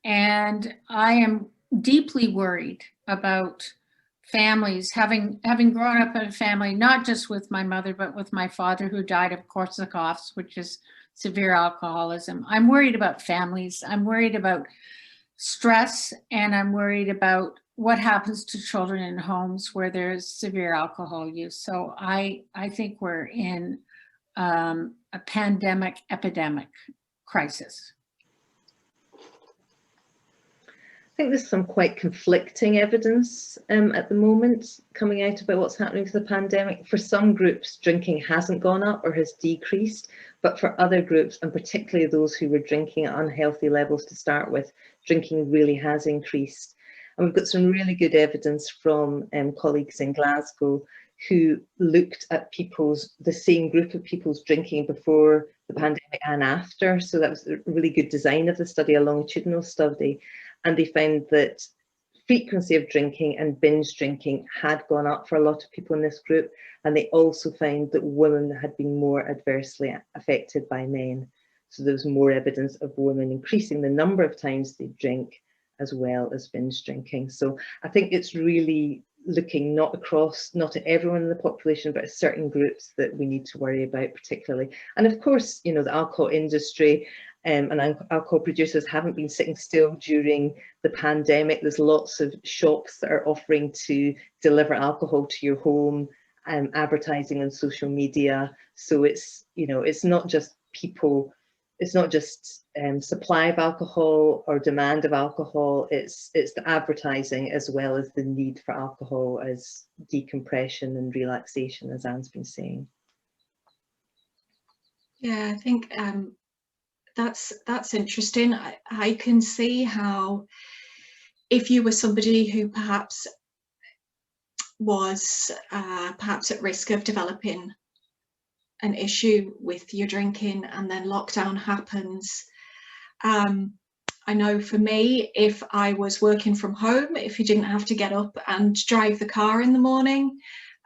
and I am deeply worried about families, having grown up in a family, not just with my mother, but with my father, who died of Korsakoff's, which is severe alcoholism. I'm worried about families. I'm worried about stress, and I'm worried about what happens to children in homes where there's severe alcohol use. So I think we're in a pandemic epidemic crisis. I think there's some quite conflicting evidence at the moment coming out about what's happening with the pandemic. For some groups, drinking hasn't gone up or has decreased, but for other groups, and particularly those who were drinking at unhealthy levels to start with, drinking really has increased. And we've got some really good evidence from colleagues in Glasgow who looked at the same group of people's drinking before the pandemic and after. So that was a really good design of the study, a longitudinal study. And they found that frequency of drinking and binge drinking had gone up for a lot of people in this group. And they also found that women had been more adversely affected by men. So there was more evidence of women increasing the number of times they drink as well as binge drinking. So I think it's really looking not at everyone in the population, but at certain groups that we need to worry about particularly. And of course, the alcohol industry and alcohol producers haven't been sitting still during the pandemic. There's lots of shops that are offering to deliver alcohol to your home, advertising on social media. So it's not just people, it's not just supply of alcohol or demand of alcohol, it's the advertising as well as the need for alcohol as decompression and relaxation, as Anne's been saying. Yeah, I think that's interesting. I can see how if you were somebody who perhaps was perhaps at risk of developing an issue with your drinking and then lockdown happens. I know for me, if I was working from home, if you didn't have to get up and drive the car in the morning,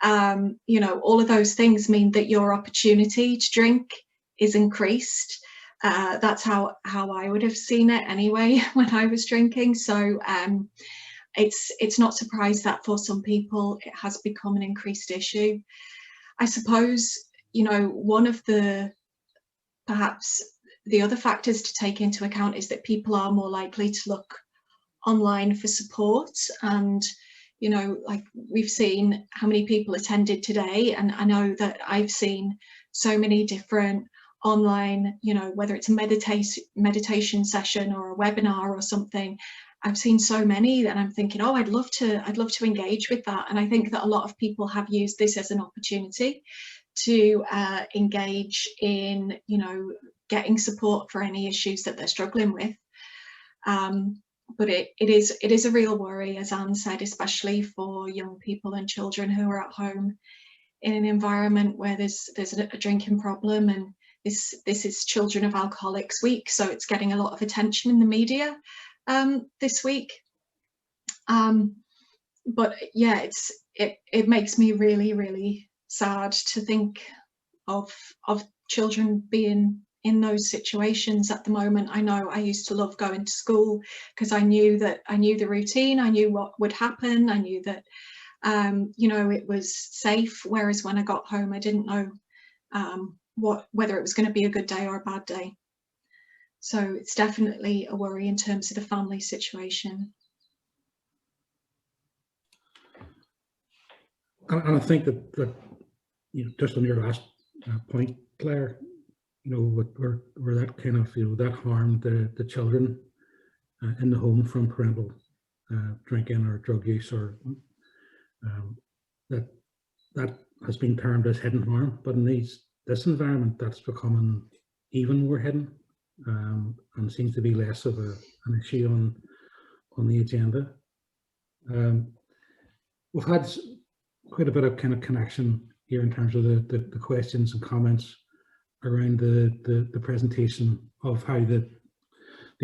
all of those things mean that your opportunity to drink is increased. That's how I would have seen it anyway when I was drinking. So it's not surprised that for some people it has become an increased issue. I suppose, one of perhaps the other factors to take into account is that people are more likely to look online for support. And, like we've seen how many people attended today. And I know that I've seen so many different online, whether it's a meditation session or a webinar or something. I've seen so many that I'm thinking, oh, I'd love to engage with that. And I think that a lot of people have used this as an opportunity to engage in, getting support for any issues that they're struggling with. But it is a real worry, as Anne said, especially for young people and children who are at home in an environment where there's a drinking problem, and this is Children of Alcoholics Week, so it's getting a lot of attention in the media this week. But yeah, it makes me really, really sad to think of children being in those situations at the moment. I know I used to love going to school because I knew the routine, I knew what would happen, I knew that you know, it was safe, whereas when I got home I didn't know whether it was going to be a good day or a bad day. So it's definitely a worry in terms of the family situation. And I think that you know, just on your last point, Claire, you know, where that kind of, you know, that harmed the children in the home from parental drinking or drug use, or that has been termed as hidden harm, but in this environment that's becoming even more hidden, and seems to be less of an issue on the agenda. We've had quite a bit of kind of connection here in terms of the questions and comments around the presentation of how the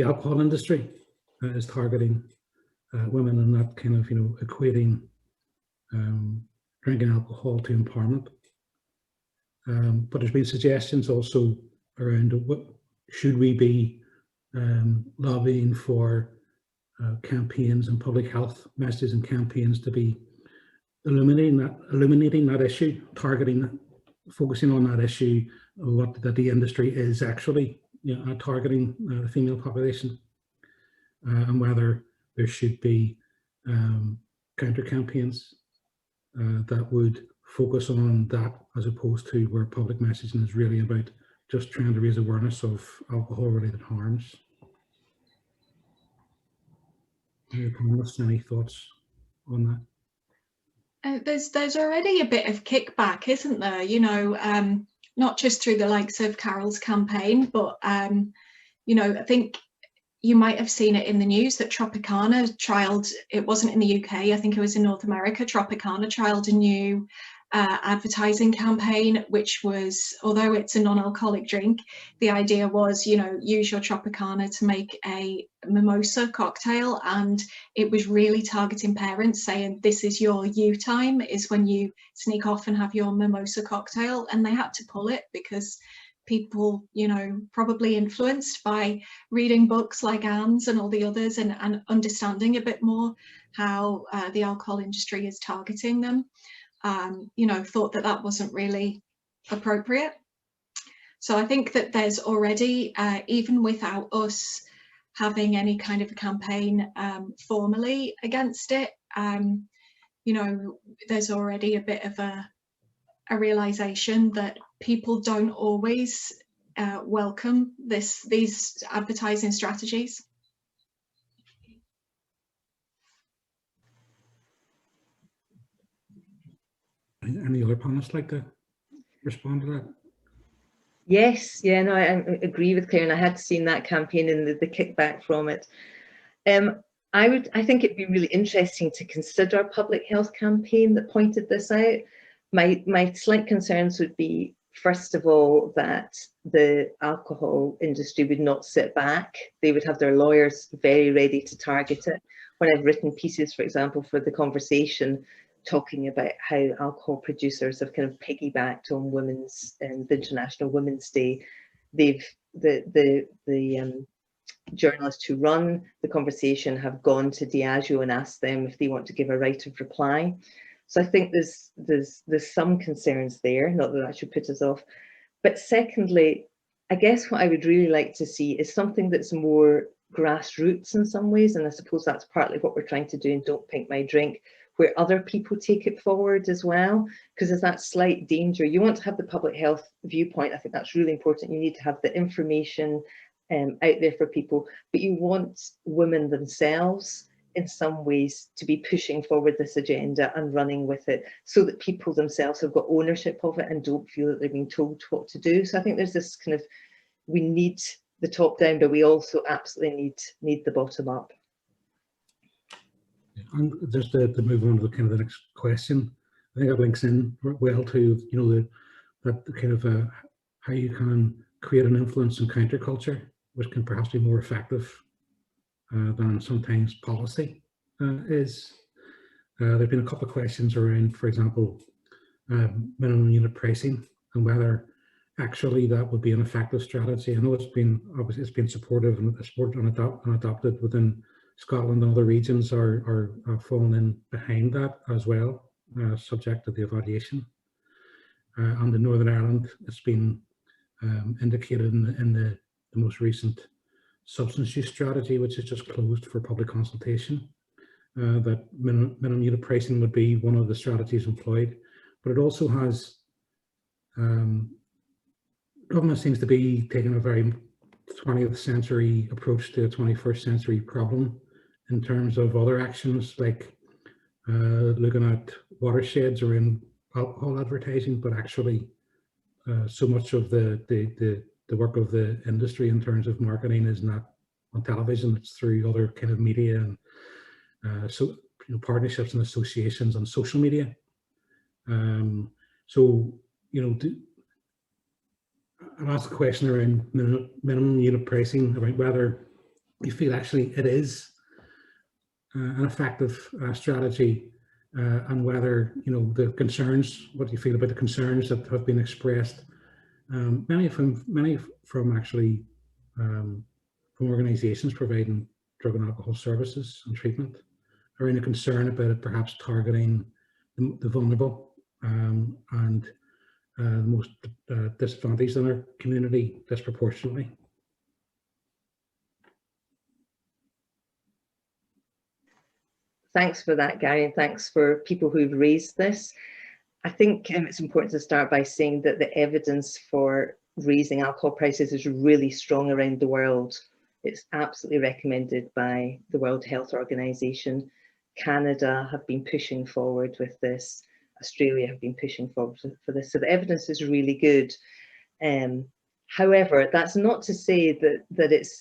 alcohol industry is targeting women, and that kind of, you know, equating drinking alcohol to empowerment. But there's been suggestions also around what should we be lobbying for campaigns and public health messages and campaigns to be illuminating that issue, targeting that, focusing on that issue of that the industry is actually, you know, targeting the female population, and whether there should be counter campaigns that would focus on that, as opposed to where public messaging is really about just trying to raise awareness of alcohol-related harms. Any thoughts on that? There's already a bit of kickback, isn't there? You know, not just through the likes of Carol's campaign, but you know, I think you might have seen it in the news that Tropicana trialled, it wasn't in the UK, I think it was in North America, Tropicana trialled a new advertising campaign, which was, although it's a non-alcoholic drink, the idea was, you know, use your Tropicana to make a mimosa cocktail, and it was really targeting parents, saying this is your you time, is when you sneak off and have your mimosa cocktail. And they had to pull it because people, you know, probably influenced by reading books like Anne's and all the others, and understanding a bit more how the alcohol industry is targeting them, you know, thought that that wasn't really appropriate. So I think that there's already, even without us having any kind of a campaign formally against it, you know, there's already a bit of a realization that people don't always welcome these advertising strategies. Any other panelists like to respond to that? Yes, yeah, no, I agree with Claire, and I had seen that campaign and the kickback from it. I think it'd be really interesting to consider a public health campaign that pointed this out. My slight concerns would be, first of all, that the alcohol industry would not sit back. They would have their lawyers very ready to target it. When I've written pieces, for example, for The Conversation, talking about how alcohol producers have kind of piggybacked on the International Women's Day, the journalists who run The Conversation have gone to Diageo and asked them if they want to give a right of reply. So I think there's some concerns there, not that should put us off. But secondly, I guess what I would really like to see is something that's more grassroots in some ways, and I suppose that's partly what we're trying to do in Don't Pink My Drink, where other people take it forward as well, because there's that slight danger. You want to have the public health viewpoint, I think that's really important. You need to have the information out there for people, but you want women themselves in some ways to be pushing forward this agenda and running with it, so that people themselves have got ownership of it and don't feel that they're being told what to do. So I think there's this kind of, we need the top down, but we also absolutely need the bottom up. And just to move on to the kind of the next question, I think that links in well to, you know, that kind of how you can create an influence in counterculture, which can perhaps be more effective than sometimes policy is. There have been a couple of questions around, for example, minimum unit pricing and whether actually that would be an effective strategy. I know it's been obviously it's been supportive and adopted within Scotland, and other regions are falling in behind that as well, subject to the evaluation. And in Northern Ireland, it's been indicated in the most recent substance use strategy, which is just closed for public consultation, that minimum unit pricing would be one of the strategies employed. But it also has, government seems to be taking a very 20th century approach to a 21st century problem in terms of other actions, like looking at watersheds around alcohol advertising, but actually so much of the work of the industry in terms of marketing is not on television, it's through other kind of media and so, you know, partnerships and associations on social media. So, you know, I'll ask a question around minimum unit pricing, about whether you feel actually it is an effective strategy, and whether, you know, the concerns, what do you feel about the concerns that have been expressed, many from actually from organisations providing drug and alcohol services and treatment, are in a concern about it perhaps targeting the vulnerable and the most disadvantaged in our community disproportionately. Thanks for that, Gary, and thanks for people who've raised this. I think it's important to start by saying that the evidence for raising alcohol prices is really strong around the world. It's absolutely recommended by the World Health Organization. Canada have been pushing forward with this. Australia have been pushing forward for this. So the evidence is really good. However, that's not to say that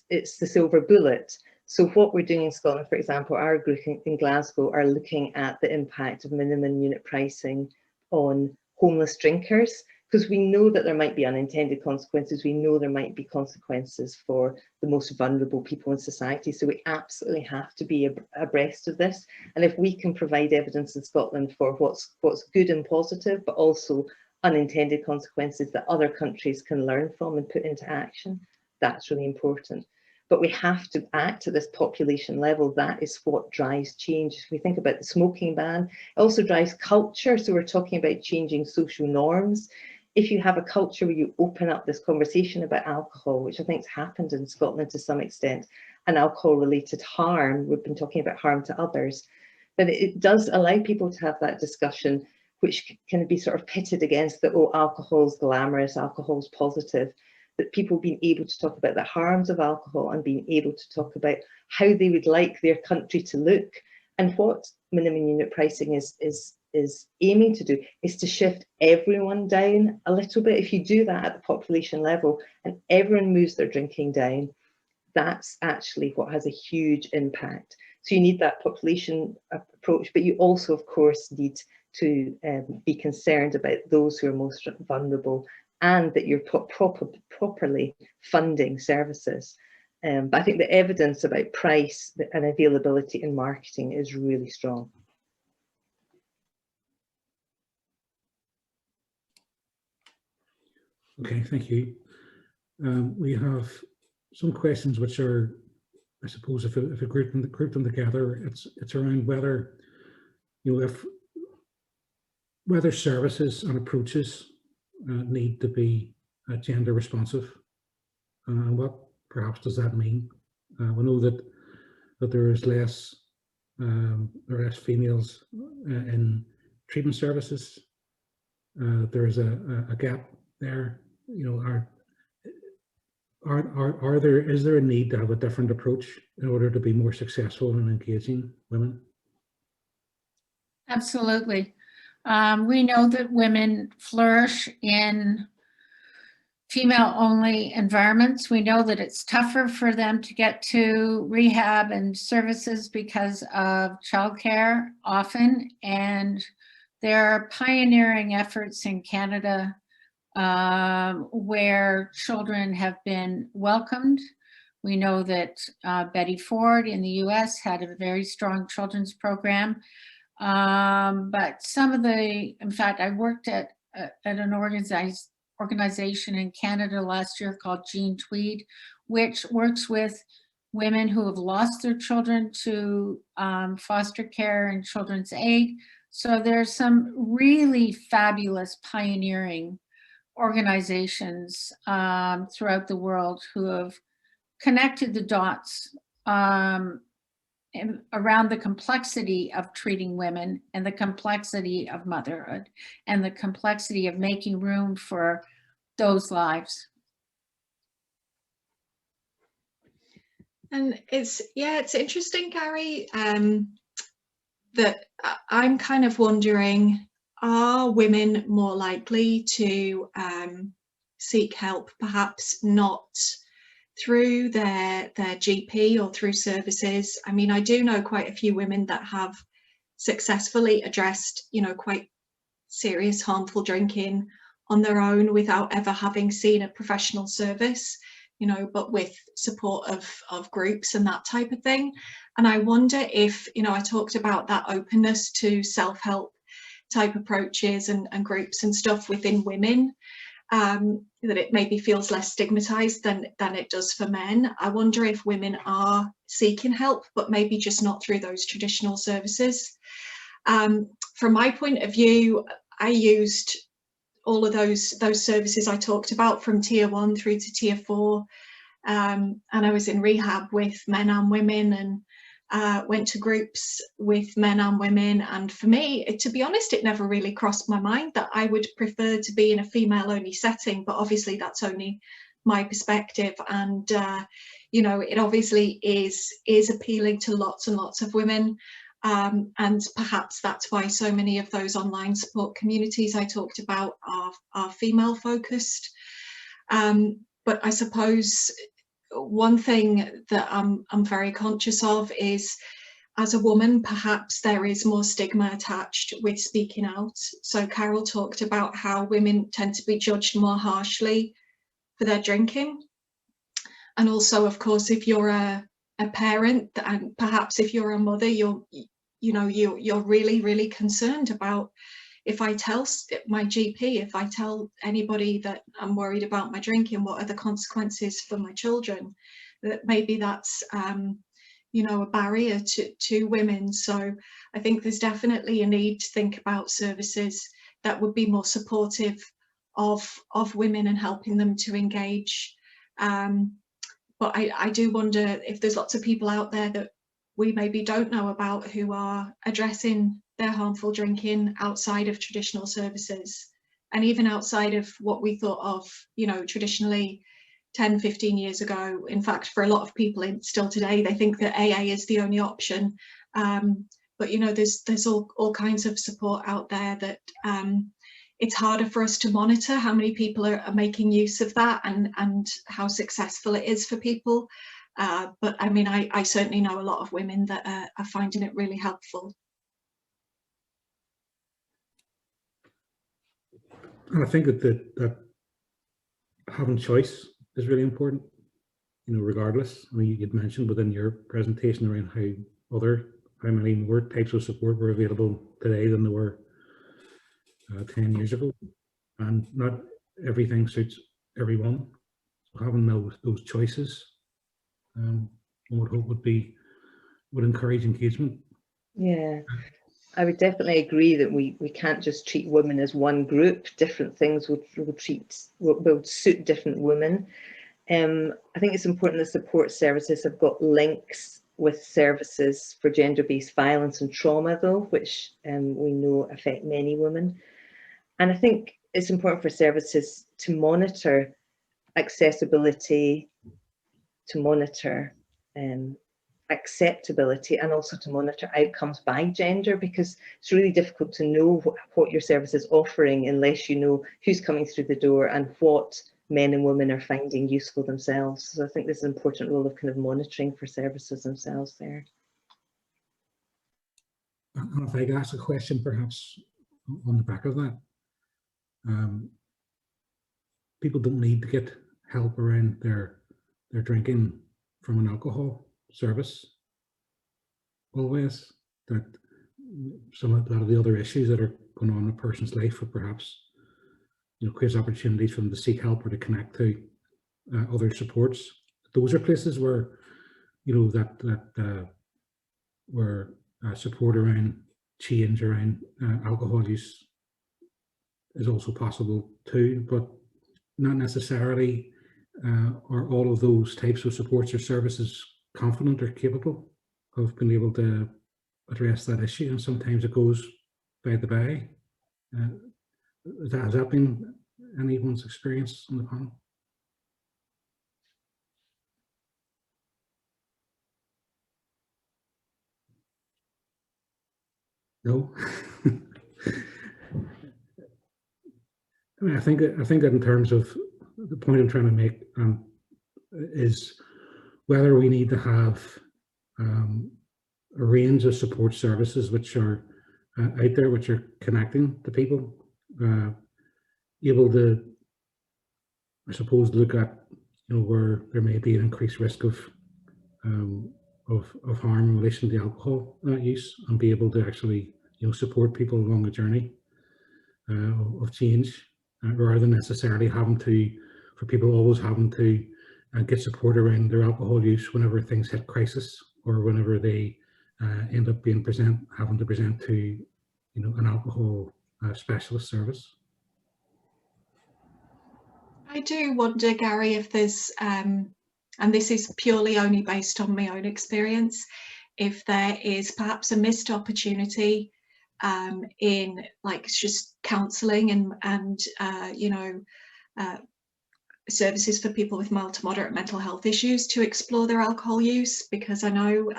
it's the silver bullet. So what we're doing in Scotland, for example, our group in Glasgow are looking at the impact of minimum unit pricing on homeless drinkers, because we know that there might be unintended consequences. We know there might be consequences for the most vulnerable people in society. So we absolutely have to be abreast of this. And if we can provide evidence in Scotland for what's good and positive, but also unintended consequences that other countries can learn from and put into action, that's really important. But we have to act at this population level. That is what drives change. If we think about the smoking ban, it also drives culture. So we're talking about changing social norms. If you have a culture where you open up this conversation about alcohol, which I think has happened in Scotland to some extent, and alcohol-related harm, we've been talking about harm to others, then it does allow people to have that discussion, which can be sort of pitted against the, oh, alcohol's glamorous, alcohol's positive. That people being able to talk about the harms of alcohol and being able to talk about how they would like their country to look. And what minimum unit pricing is aiming to do is to shift everyone down a little bit. If you do that at the population level and everyone moves their drinking down, that's actually what has a huge impact. So you need that population approach, but you also, of course, need to be concerned about those who are most vulnerable, and that you're properly funding services. But I think the evidence about price and availability in marketing is really strong. Okay, thank you. We have some questions which are, I suppose, if we group them together, it's around whether, you know, whether services and approaches need to be gender responsive, and what perhaps does that mean? We know that there is less females in treatment services. There is a gap there. You know, is there a need to have a different approach in order to be more successful in engaging women? Absolutely. We know that women flourish in female-only environments. We know that it's tougher for them to get to rehab and services because of childcare often, and there are pioneering efforts in Canada where children have been welcomed. We know that Betty Ford in the US had a very strong children's program, but some of the, in fact, I worked at an organization in Canada last year called Jean Tweed, which works with women who have lost their children to foster care and children's aid. So there's some really fabulous pioneering organizations throughout the world who have connected the dots around the complexity of treating women and the complexity of motherhood and the complexity of making room for those lives. And it's interesting, Gary, that I'm kind of wondering, are women more likely to seek help, perhaps not through their GP or through services? I mean, I do know quite a few women that have successfully addressed, you know, quite serious harmful drinking on their own without ever having seen a professional service, you know, but with support of groups and that type of thing. And I wonder if, you know, I talked about that openness to self-help type approaches and groups and stuff within women, that it maybe feels less stigmatized than it does for men. I wonder if women are seeking help, but maybe just not through those traditional services. From my point of view, I used all of those services I talked about from tier 1 through to tier 4, and I was in rehab with men and women, and went to groups with men and women. And for me, to be honest, it never really crossed my mind that I would prefer to be in a female only setting, but obviously that's only my perspective. And you know, it obviously is appealing to lots and lots of women. And perhaps that's why so many of those online support communities I talked about are female focused. But I suppose one thing that I'm very conscious of is, as a woman, perhaps there is more stigma attached with speaking out. So Carol talked about how women tend to be judged more harshly for their drinking. And also, of course, if you're a parent, and perhaps if you're a mother, you're really, really concerned about, if I tell my GP, if I tell anybody that I'm worried about my drinking, what are the consequences for my children? That maybe that's, you know, a barrier to women. So I think there's definitely a need to think about services that would be more supportive of women and helping them to engage. But I do wonder if there's lots of people out there that we maybe don't know about who are addressing their harmful drinking outside of traditional services, and even outside of what we thought of, you know, traditionally 10, 15 years ago. In fact, for a lot of people still today, they think that AA is the only option. But, you know, there's all kinds of support out there that it's harder for us to monitor how many people are making use of that, and how successful it is for people. But I mean, I certainly know a lot of women that are finding it really helpful. And I think that having choice is really important, you know, regardless. I mean, you'd mentioned within your presentation around how many more types of support were available today than there were 10 years ago, and not everything suits everyone. So having those choices, one would hope would encourage engagement. Yeah, I would definitely agree that we can't just treat women as one group. Different things will suit different women. I think it's important that support services have got links with services for gender-based violence and trauma, though, which we know affect many women. And I think it's important for services to monitor accessibility, to monitor acceptability, and also to monitor outcomes by gender, because it's really difficult to know what your service is offering unless you know who's coming through the door and what men and women are finding useful themselves. So I think there's an important role of kind of monitoring for services themselves there. And if I could ask a question perhaps on the back of that, people don't need to get help around their drinking from an alcohol service always. That a lot of the other issues that are going on in a person's life would perhaps, you know, creates opportunities for them to seek help or to connect to other supports. Those are places where, you know, where support around change around alcohol use is also possible too, but not necessarily are all of those types of supports or services confident or capable of being able to address that issue, and sometimes it goes by the by. Has that been anyone's experience on the panel? No. I mean, I think that in terms of the point I'm trying to make is whether we need to have a range of support services which are out there, which are connecting to people, able to, I suppose, look at, you know, where there may be an increased risk of harm in relation to alcohol use, and be able to actually, you know, support people along the journey of change, rather than necessarily for people always having to get support around their alcohol use whenever things hit crisis, or whenever they end up having to present to, you know, an alcohol specialist service. I do wonder, Gary, if there's, and this is purely only based on my own experience, if there is perhaps a missed opportunity in like just counselling and you know, services for people with mild to moderate mental health issues to explore their alcohol use, because I know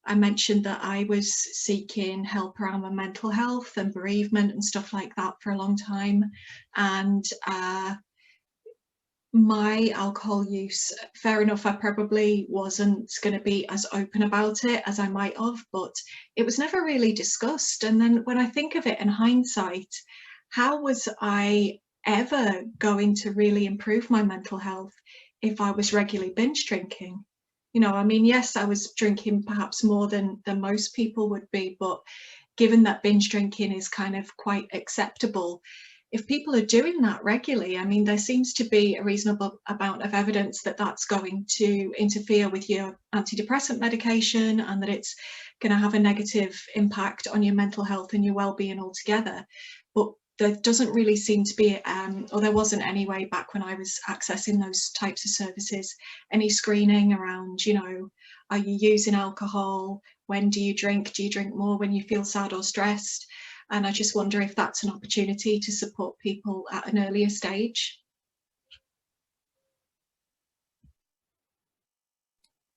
I mentioned that I was seeking help around my mental health and bereavement and stuff like that for a long time, and my alcohol use, fair enough, I probably wasn't going to be as open about it as I might have, but it was never really discussed. And then when I think of it in hindsight, how was I ever going to really improve my mental health if I was regularly binge drinking? You know, I mean, yes, I was drinking perhaps more than most people would be, but given that binge drinking is kind of quite acceptable, if people are doing that regularly, I mean, there seems to be a reasonable amount of evidence that that's going to interfere with your antidepressant medication, and that it's going to have a negative impact on your mental health and your well-being altogether. But there doesn't really seem to be, or there wasn't anyway back when I was accessing those types of services, any screening around, you know, are you using alcohol? When do you drink? Do you drink more when you feel sad or stressed? And I just wonder if that's an opportunity to support people at an earlier stage.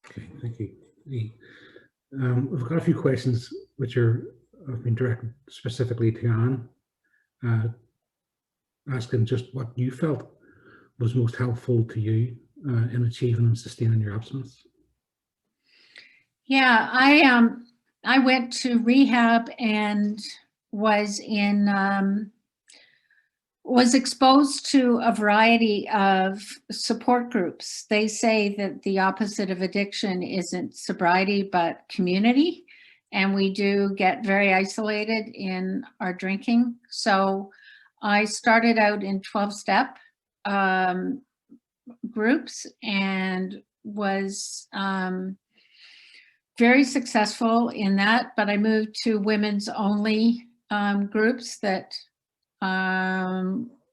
Okay, thank you. We've got a few questions which have been directed specifically to Anne, asking just what you felt was most helpful to you in achieving and sustaining your abstinence. Yeah, I went to rehab and was exposed to a variety of support groups. They say that the opposite of addiction isn't sobriety, but community. And we do get very isolated in our drinking. So I started out in 12-step groups and was very successful in that, but I moved to women's only groups that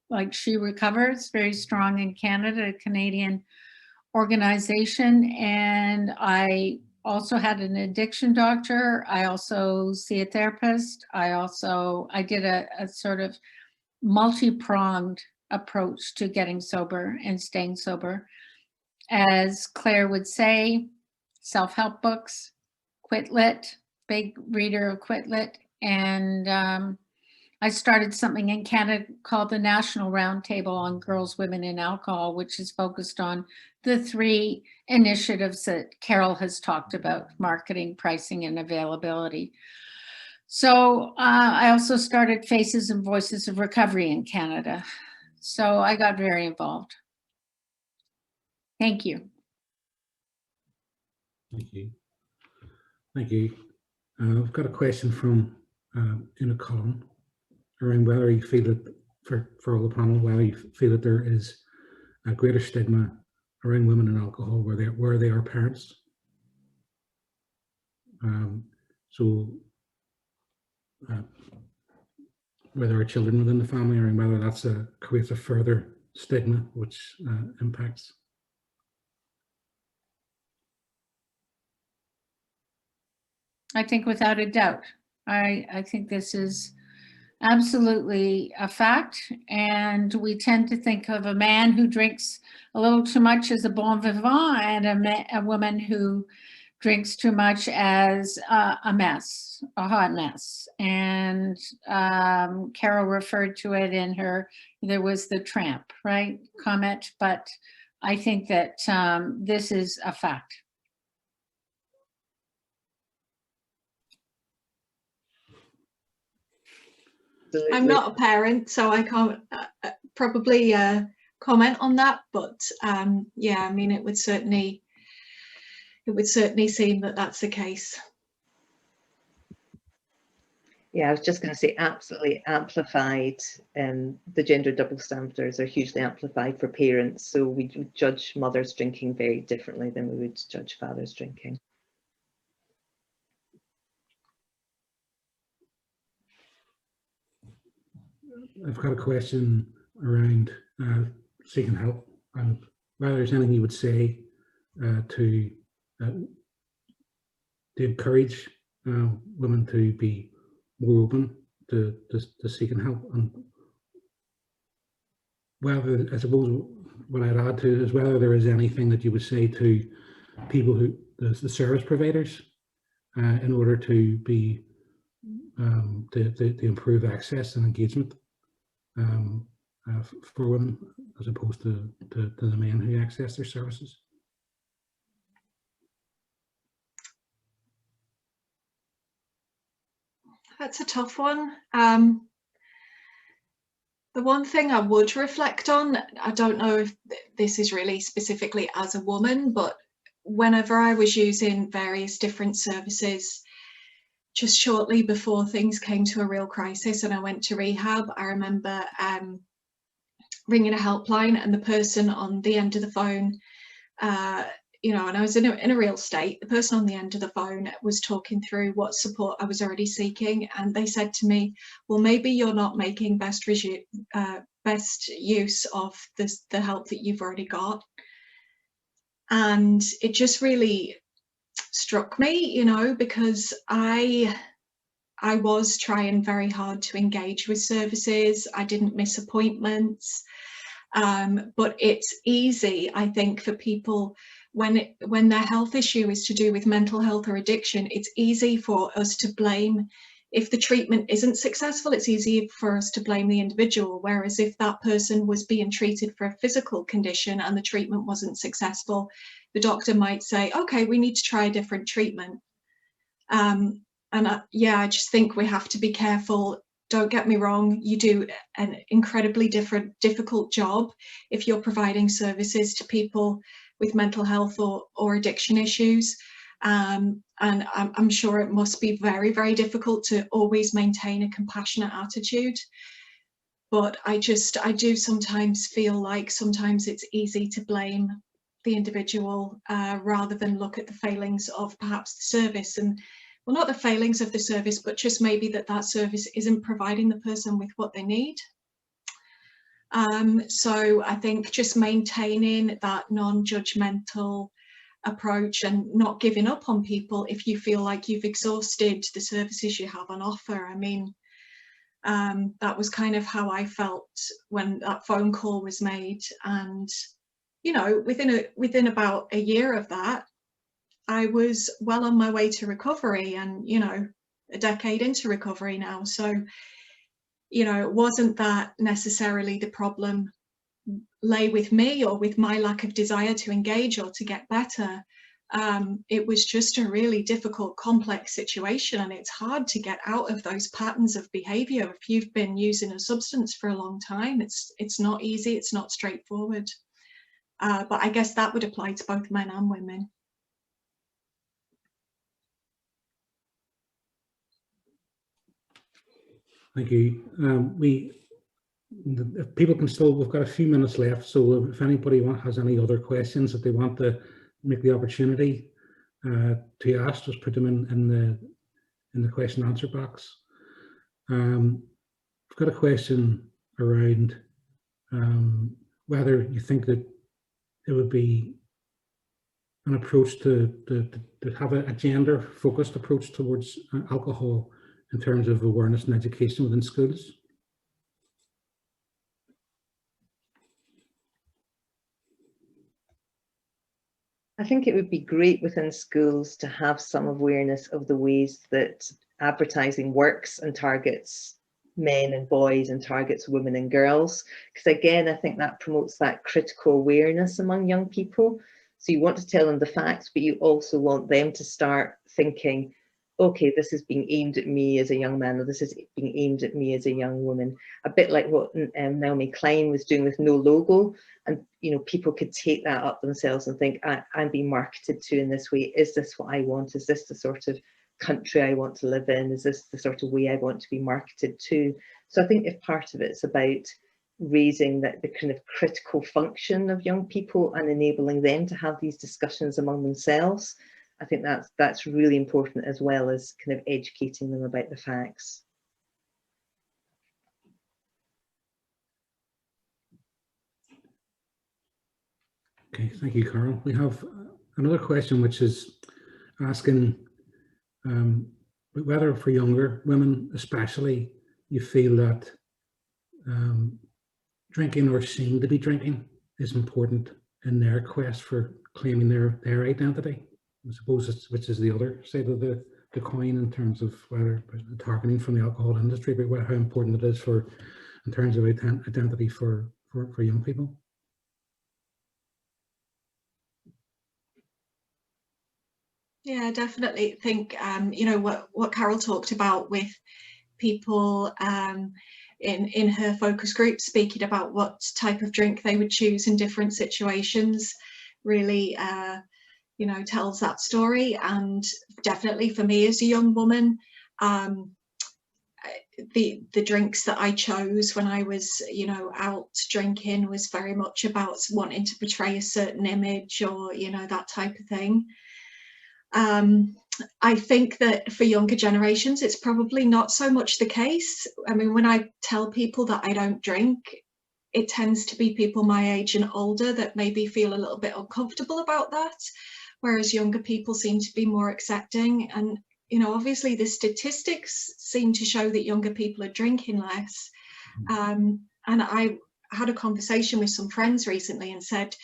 like She Recovers, very strong in Canada, a Canadian organization. And I also had an addiction doctor. I also see a therapist. I did a sort of multi-pronged approach to getting sober and staying sober. As Claire would say, self-help books, Quit Lit, big reader of Quit Lit, and I started something in Canada called the National Roundtable on Girls, Women, and Alcohol, which is focused on the 3 initiatives that Carol has talked about: marketing, pricing, and availability. So I also started Faces and Voices of Recovery in Canada. So I got very involved. Thank you. Thank you. Thank you. I've got a question from in a column around whether you feel that, for all the panel, whether you feel that there is a greater stigma around women and alcohol where they are parents. Where there are children within the family, or whether that's creates a further stigma which impacts. I think without a doubt, I think this is absolutely a fact. And we tend to think of a man who drinks a little too much as a bon vivant, and a woman who drinks too much as a mess, a hot mess. And Carol referred to it in there was the tramp, right, comment, but I think that this is a fact. I'm not a parent, so I can't probably comment on that, but yeah, I mean, it would certainly seem that that's the case. Yeah, I was just going to say, absolutely amplified. The gender double standards are hugely amplified for parents, so we judge mothers drinking very differently than we would judge fathers drinking. I've got a question around seeking help, and whether there's anything you would say to encourage women to be more open to seeking help, and whether, I suppose, what I'd add to is whether there is anything that you would say to people the service providers, in order to be to improve access and engagement for women, as opposed to the men who access their services. That's a tough one. The one thing I would reflect on, I don't know if this is really specifically as a woman, but whenever I was using various different services, just shortly before things came to a real crisis and I went to rehab, I remember ringing a helpline, and the person on the end of the phone, you know, and I was in a real state, the person on the end of the phone was talking through what support I was already seeking, and they said to me, well, maybe you're not making best use of the help that you've already got. And it just really struck me, you know, because I was trying very hard to engage with services. I didn't miss appointments, but it's easy, I think, for people when their health issue is to do with mental health or addiction. It's easy for us to blame. If the treatment isn't successful, it's easy for us to blame the individual. Whereas if that person was being treated for a physical condition and the treatment wasn't successful, the doctor might say, okay, we need to try a different treatment. Yeah, I just think we have to be careful. Don't get me wrong, you do an incredibly difficult job if you're providing services to people with mental health or addiction issues. And I'm sure it must be very, very difficult to always maintain a compassionate attitude. But I do sometimes feel like sometimes it's easy to blame the individual rather than look at the failings of perhaps the service. And well, not the failings of the service, but just maybe that service isn't providing the person with what they need. So I think just maintaining that non-judgmental approach and not giving up on people if you feel like you've exhausted the services you have on offer. I mean, that was kind of how I felt when that phone call was made. And, you know, within about a year of that, I was well on my way to recovery, and, you know, a decade into recovery now. So you know, it wasn't that necessarily the problem lay with me or with my lack of desire to engage or to get better. It was just a really difficult, complex situation, and it's hard to get out of those patterns of behavior if you've been using a substance for a long time. It's not easy, it's not straightforward. But I guess that would apply to both men and women. Thank you. If people can still, we've got a few minutes left, so if anybody has any other questions that they want to make the opportunity to ask, just put them in the question answer box. I've got a question around whether you think that it would be an approach to have a gender-focused approach towards alcohol in terms of awareness and education within schools. I think it would be great within schools to have some awareness of the ways that advertising works and targets men and boys and targets women and girls. Because again, I think that promotes that critical awareness among young people. So you want to tell them the facts, but you also want them to start thinking, okay, this is being aimed at me as a young man, or this is being aimed at me as a young woman. A bit like what Naomi Klein was doing with No Logo. And, you know, people could take that up themselves and think, I'm being marketed to in this way. Is this what I want? Is this the sort of country I want to live in? Is this the sort of way I want to be marketed to? So I think if part of it's about raising the kind of critical function of young people and enabling them to have these discussions among themselves, I think that's really important, as well as kind of educating them about the facts. Okay, thank you, Carol. We have another question, which is asking whether for younger women especially, you feel that drinking or seeming to be drinking is important in their quest for claiming their identity. I suppose which is the other side of the coin in terms of whether targeting from the alcohol industry, but how important it is in terms of identity for young people. Yeah, I definitely think, you know, what Carol talked about with people in her focus group speaking about what type of drink they would choose in different situations really, you know, tells that story. And definitely for me as a young woman, the drinks that I chose when I was, you know, out drinking was very much about wanting to portray a certain image, or, you know, that type of thing. I think that for younger generations, it's probably not so much the case. I mean, when I tell people that I don't drink, it tends to be people my age and older that maybe feel a little bit uncomfortable about that, whereas younger people seem to be more accepting. And, you know, obviously the statistics seem to show that younger people are drinking less. And I had a conversation with some friends recently and said,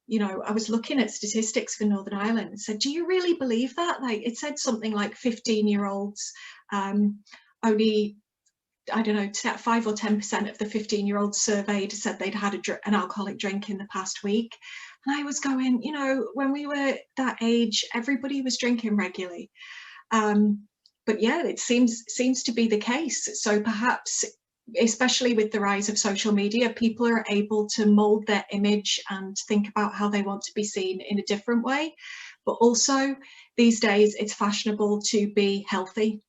you know, I was looking at statistics for Northern Ireland and said, do you really believe that? Like, it said something like 15-year-olds, only, I don't know, 5 or 10% of the 15-year-olds surveyed said they'd had an alcoholic drink in the past week. And I was going, you know, when we were that age, everybody was drinking regularly. But yeah, it seems to be the case. So perhaps, especially with the rise of social media, people are able to mold their image and think about how they want to be seen in a different way. But also these days it's fashionable to be healthy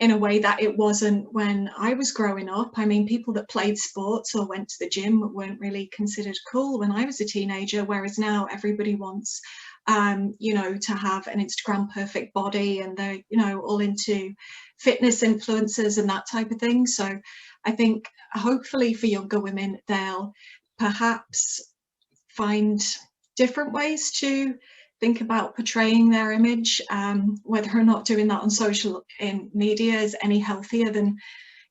in a way that it wasn't when I was growing up. I mean, people that played sports or went to the gym weren't really considered cool when I was a teenager, whereas now everybody wants you know, to have an Instagram perfect body, and they're, you know, all into fitness influencers and that type of thing. So I think hopefully for younger women, they'll perhaps find different ways to think about portraying their image. Whether or not doing that on social media is any healthier than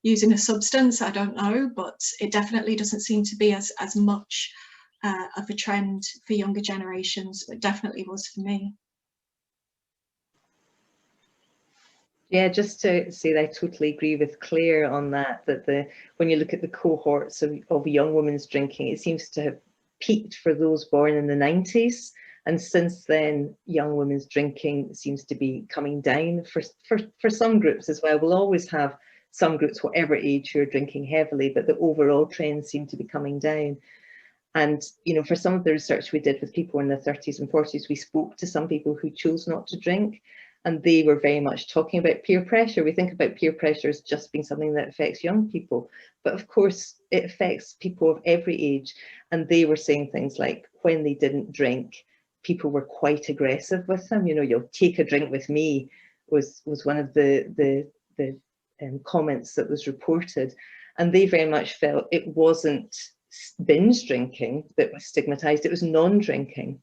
using a substance, I don't know, but it definitely doesn't seem to be as much of a trend for younger generations, but definitely was for me. Yeah, just to say that I totally agree with Claire on that, that when you look at the cohorts of young women's drinking, it seems to have peaked for those born in the 90s. And since then, young women's drinking seems to be coming down for some groups as well. We'll always have some groups, whatever age, who are drinking heavily, but the overall trends seem to be coming down. And, you know, for some of the research we did with people in their 30s and 40s, we spoke to some people who chose not to drink, and they were very much talking about peer pressure. We think about peer pressure as just being something that affects young people, but of course it affects people of every age. And they were saying things like, when they didn't drink, people were quite aggressive with them. You know, you'll take a drink with me was one of the comments that was reported. And they very much felt it wasn't binge drinking that was stigmatized, it was non-drinking.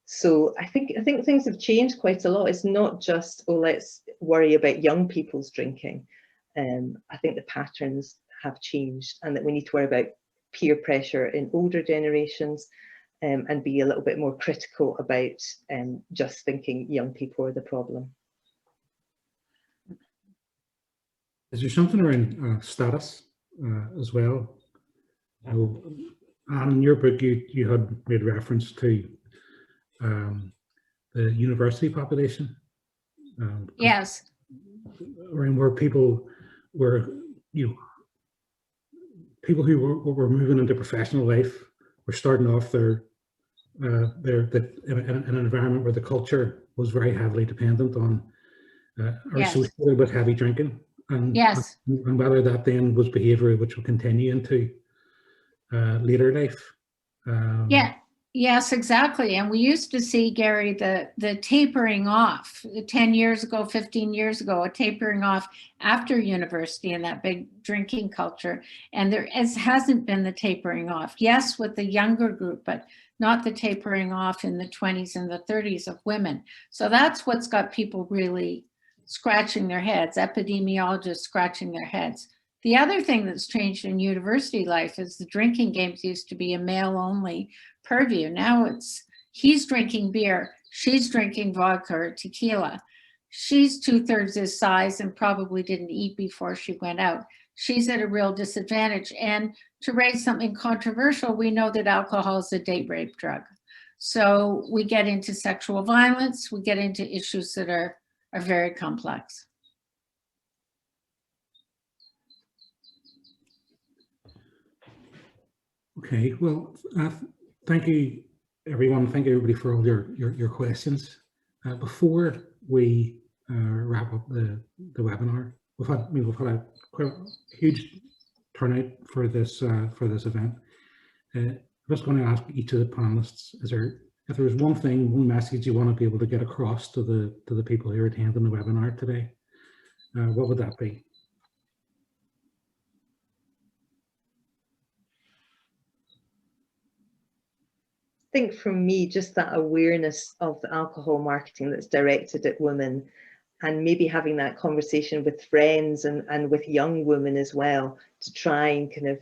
So I think things have changed quite a lot. It's not just, oh, let's worry about young people's drinking. I think the patterns have changed, and that we need to worry about peer pressure in older generations, and be a little bit more critical about just thinking young people are the problem. Is there something around status as well? So, Anne, in your book, you had made reference to the university population. Yes. Around where people were, you know, people who were moving into professional life were starting off in an environment where the culture was very heavily dependent on or associated with heavy drinking, and whether that then was behaviour which will continue into later life. Yes, exactly. And we used to see, Gary, the tapering off 10 years ago, 15 years ago, a tapering off after university and that big drinking culture. And there hasn't been the tapering off. Yes, with the younger group, but not the tapering off in the 20s and the 30s of women. So that's what's got people really scratching their heads, epidemiologists scratching their heads. The other thing that's changed in university life is the drinking games used to be a male-only purview. Now it's, he's drinking beer, she's drinking vodka or tequila. She's 2/3 his size and probably didn't eat before she went out. She's at a real disadvantage. And to raise something controversial, we know that alcohol is a date rape drug. So we get into sexual violence, we get into issues that are very complex. Okay, well, thank you, everyone. Thank you, everybody, for all your questions. Before we wrap up the webinar, we've had a quite huge turnout for this event. I'm just going to ask each of the panelists: if there was one message you want to be able to get across to the people who are attending the webinar today, what would that be? I think for me, just that awareness of the alcohol marketing that's directed at women, and maybe having that conversation with friends and with young women as well, to try and kind of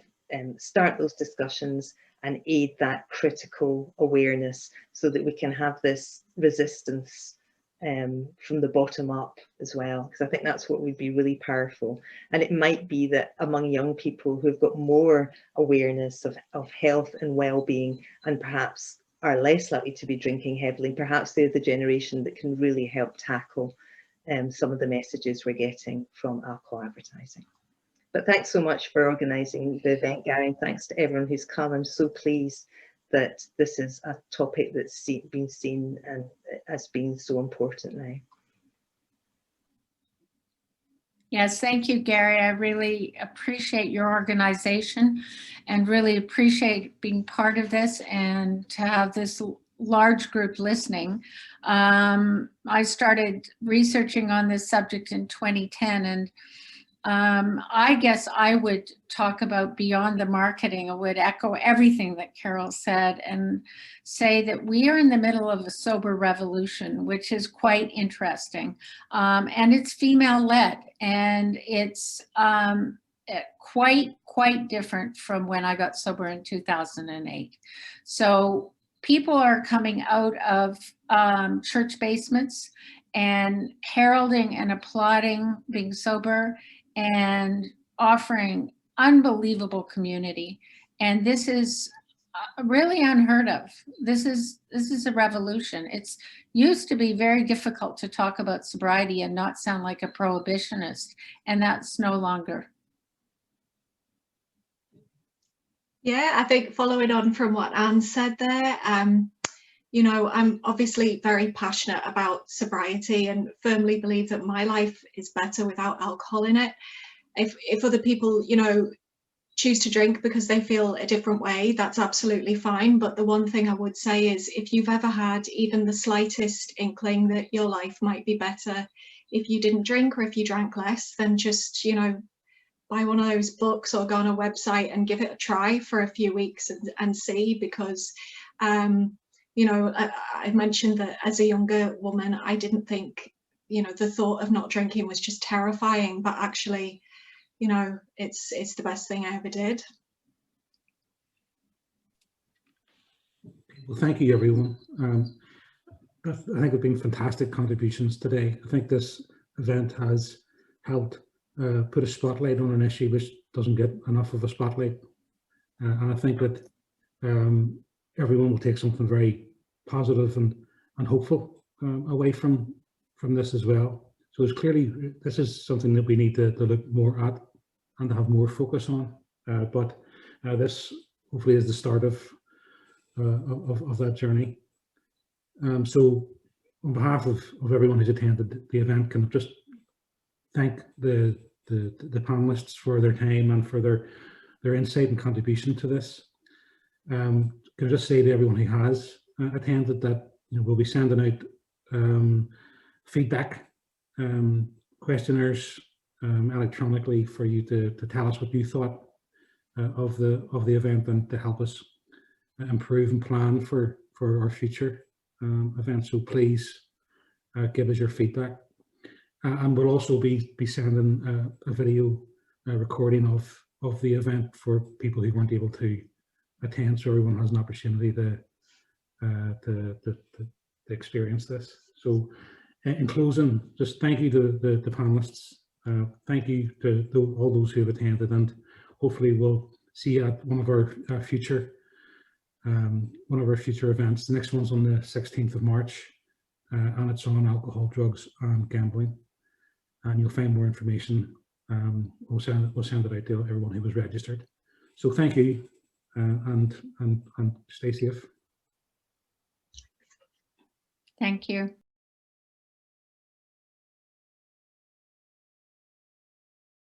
start those discussions and aid that critical awareness, so that we can have this resistance from the bottom up as well, because I think that's what would be really powerful. And it might be that among young people who've got more awareness of health and well-being, and perhaps are less likely to be drinking heavily, perhaps they're the generation that can really help tackle some of the messages we're getting from alcohol advertising. But thanks so much for organising the event, Gary, and thanks to everyone who's come. I'm so pleased that this is a topic that's been seen and as being so important now. Yes, thank you, Gary. I really appreciate your organization and really appreciate being part of this and to have this large group listening. I started researching on this subject in 2010, and I guess I would talk about beyond the marketing. I would echo everything that Carol said and say that we are in the middle of a sober revolution, which is quite interesting. And it's female-led, and it's quite different from when I got sober in 2008. So people are coming out of church basements and heralding and applauding being sober and offering unbelievable community. And this is really unheard of. This is a revolution. It's used to be very difficult to talk about sobriety and not sound like a prohibitionist, and that's no longer. Yeah, I think following on from what Anne said there, you know, I'm obviously very passionate about sobriety and firmly believe that my life is better without alcohol in it. If other people, you know, choose to drink because they feel a different way, that's absolutely fine. But the one thing I would say is, if you've ever had even the slightest inkling that your life might be better if you didn't drink, or if you drank less, then just, you know, buy one of those books or go on a website and give it a try for a few weeks and see. Because you know, I mentioned that as a younger woman, I didn't think, you know, the thought of not drinking was just terrifying, but actually, you know, it's the best thing I ever did. Well, thank you, everyone. I think it's been fantastic contributions today. I think this event has helped put a spotlight on an issue which doesn't get enough of a spotlight. And I think that everyone will take something very positive and hopeful away from this as well. So it's clearly, this is something that we need to look more at and to have more focus on. But this hopefully is the start of that journey. So on behalf of everyone who's attended the event, can I just thank the panelists for their time and for their insight and contribution to this. Can I just say to everyone who has attended that, you know, we'll be sending out feedback questionnaires electronically for you to tell us what you thought of the event, and to help us improve and plan for our future events. So please give us your feedback, and we'll also be sending a video recording of the event for people who weren't able to attend, so everyone has an opportunity to experience this. So in closing, just thank you to the panelists. Thank you to all those who have attended, and hopefully we'll see you at one of our future events. The next one's on the 16th of March, and it's on alcohol, drugs, and gambling. And you'll find more information. We'll send it out to everyone who was registered. So thank you, and stay safe. Thank you.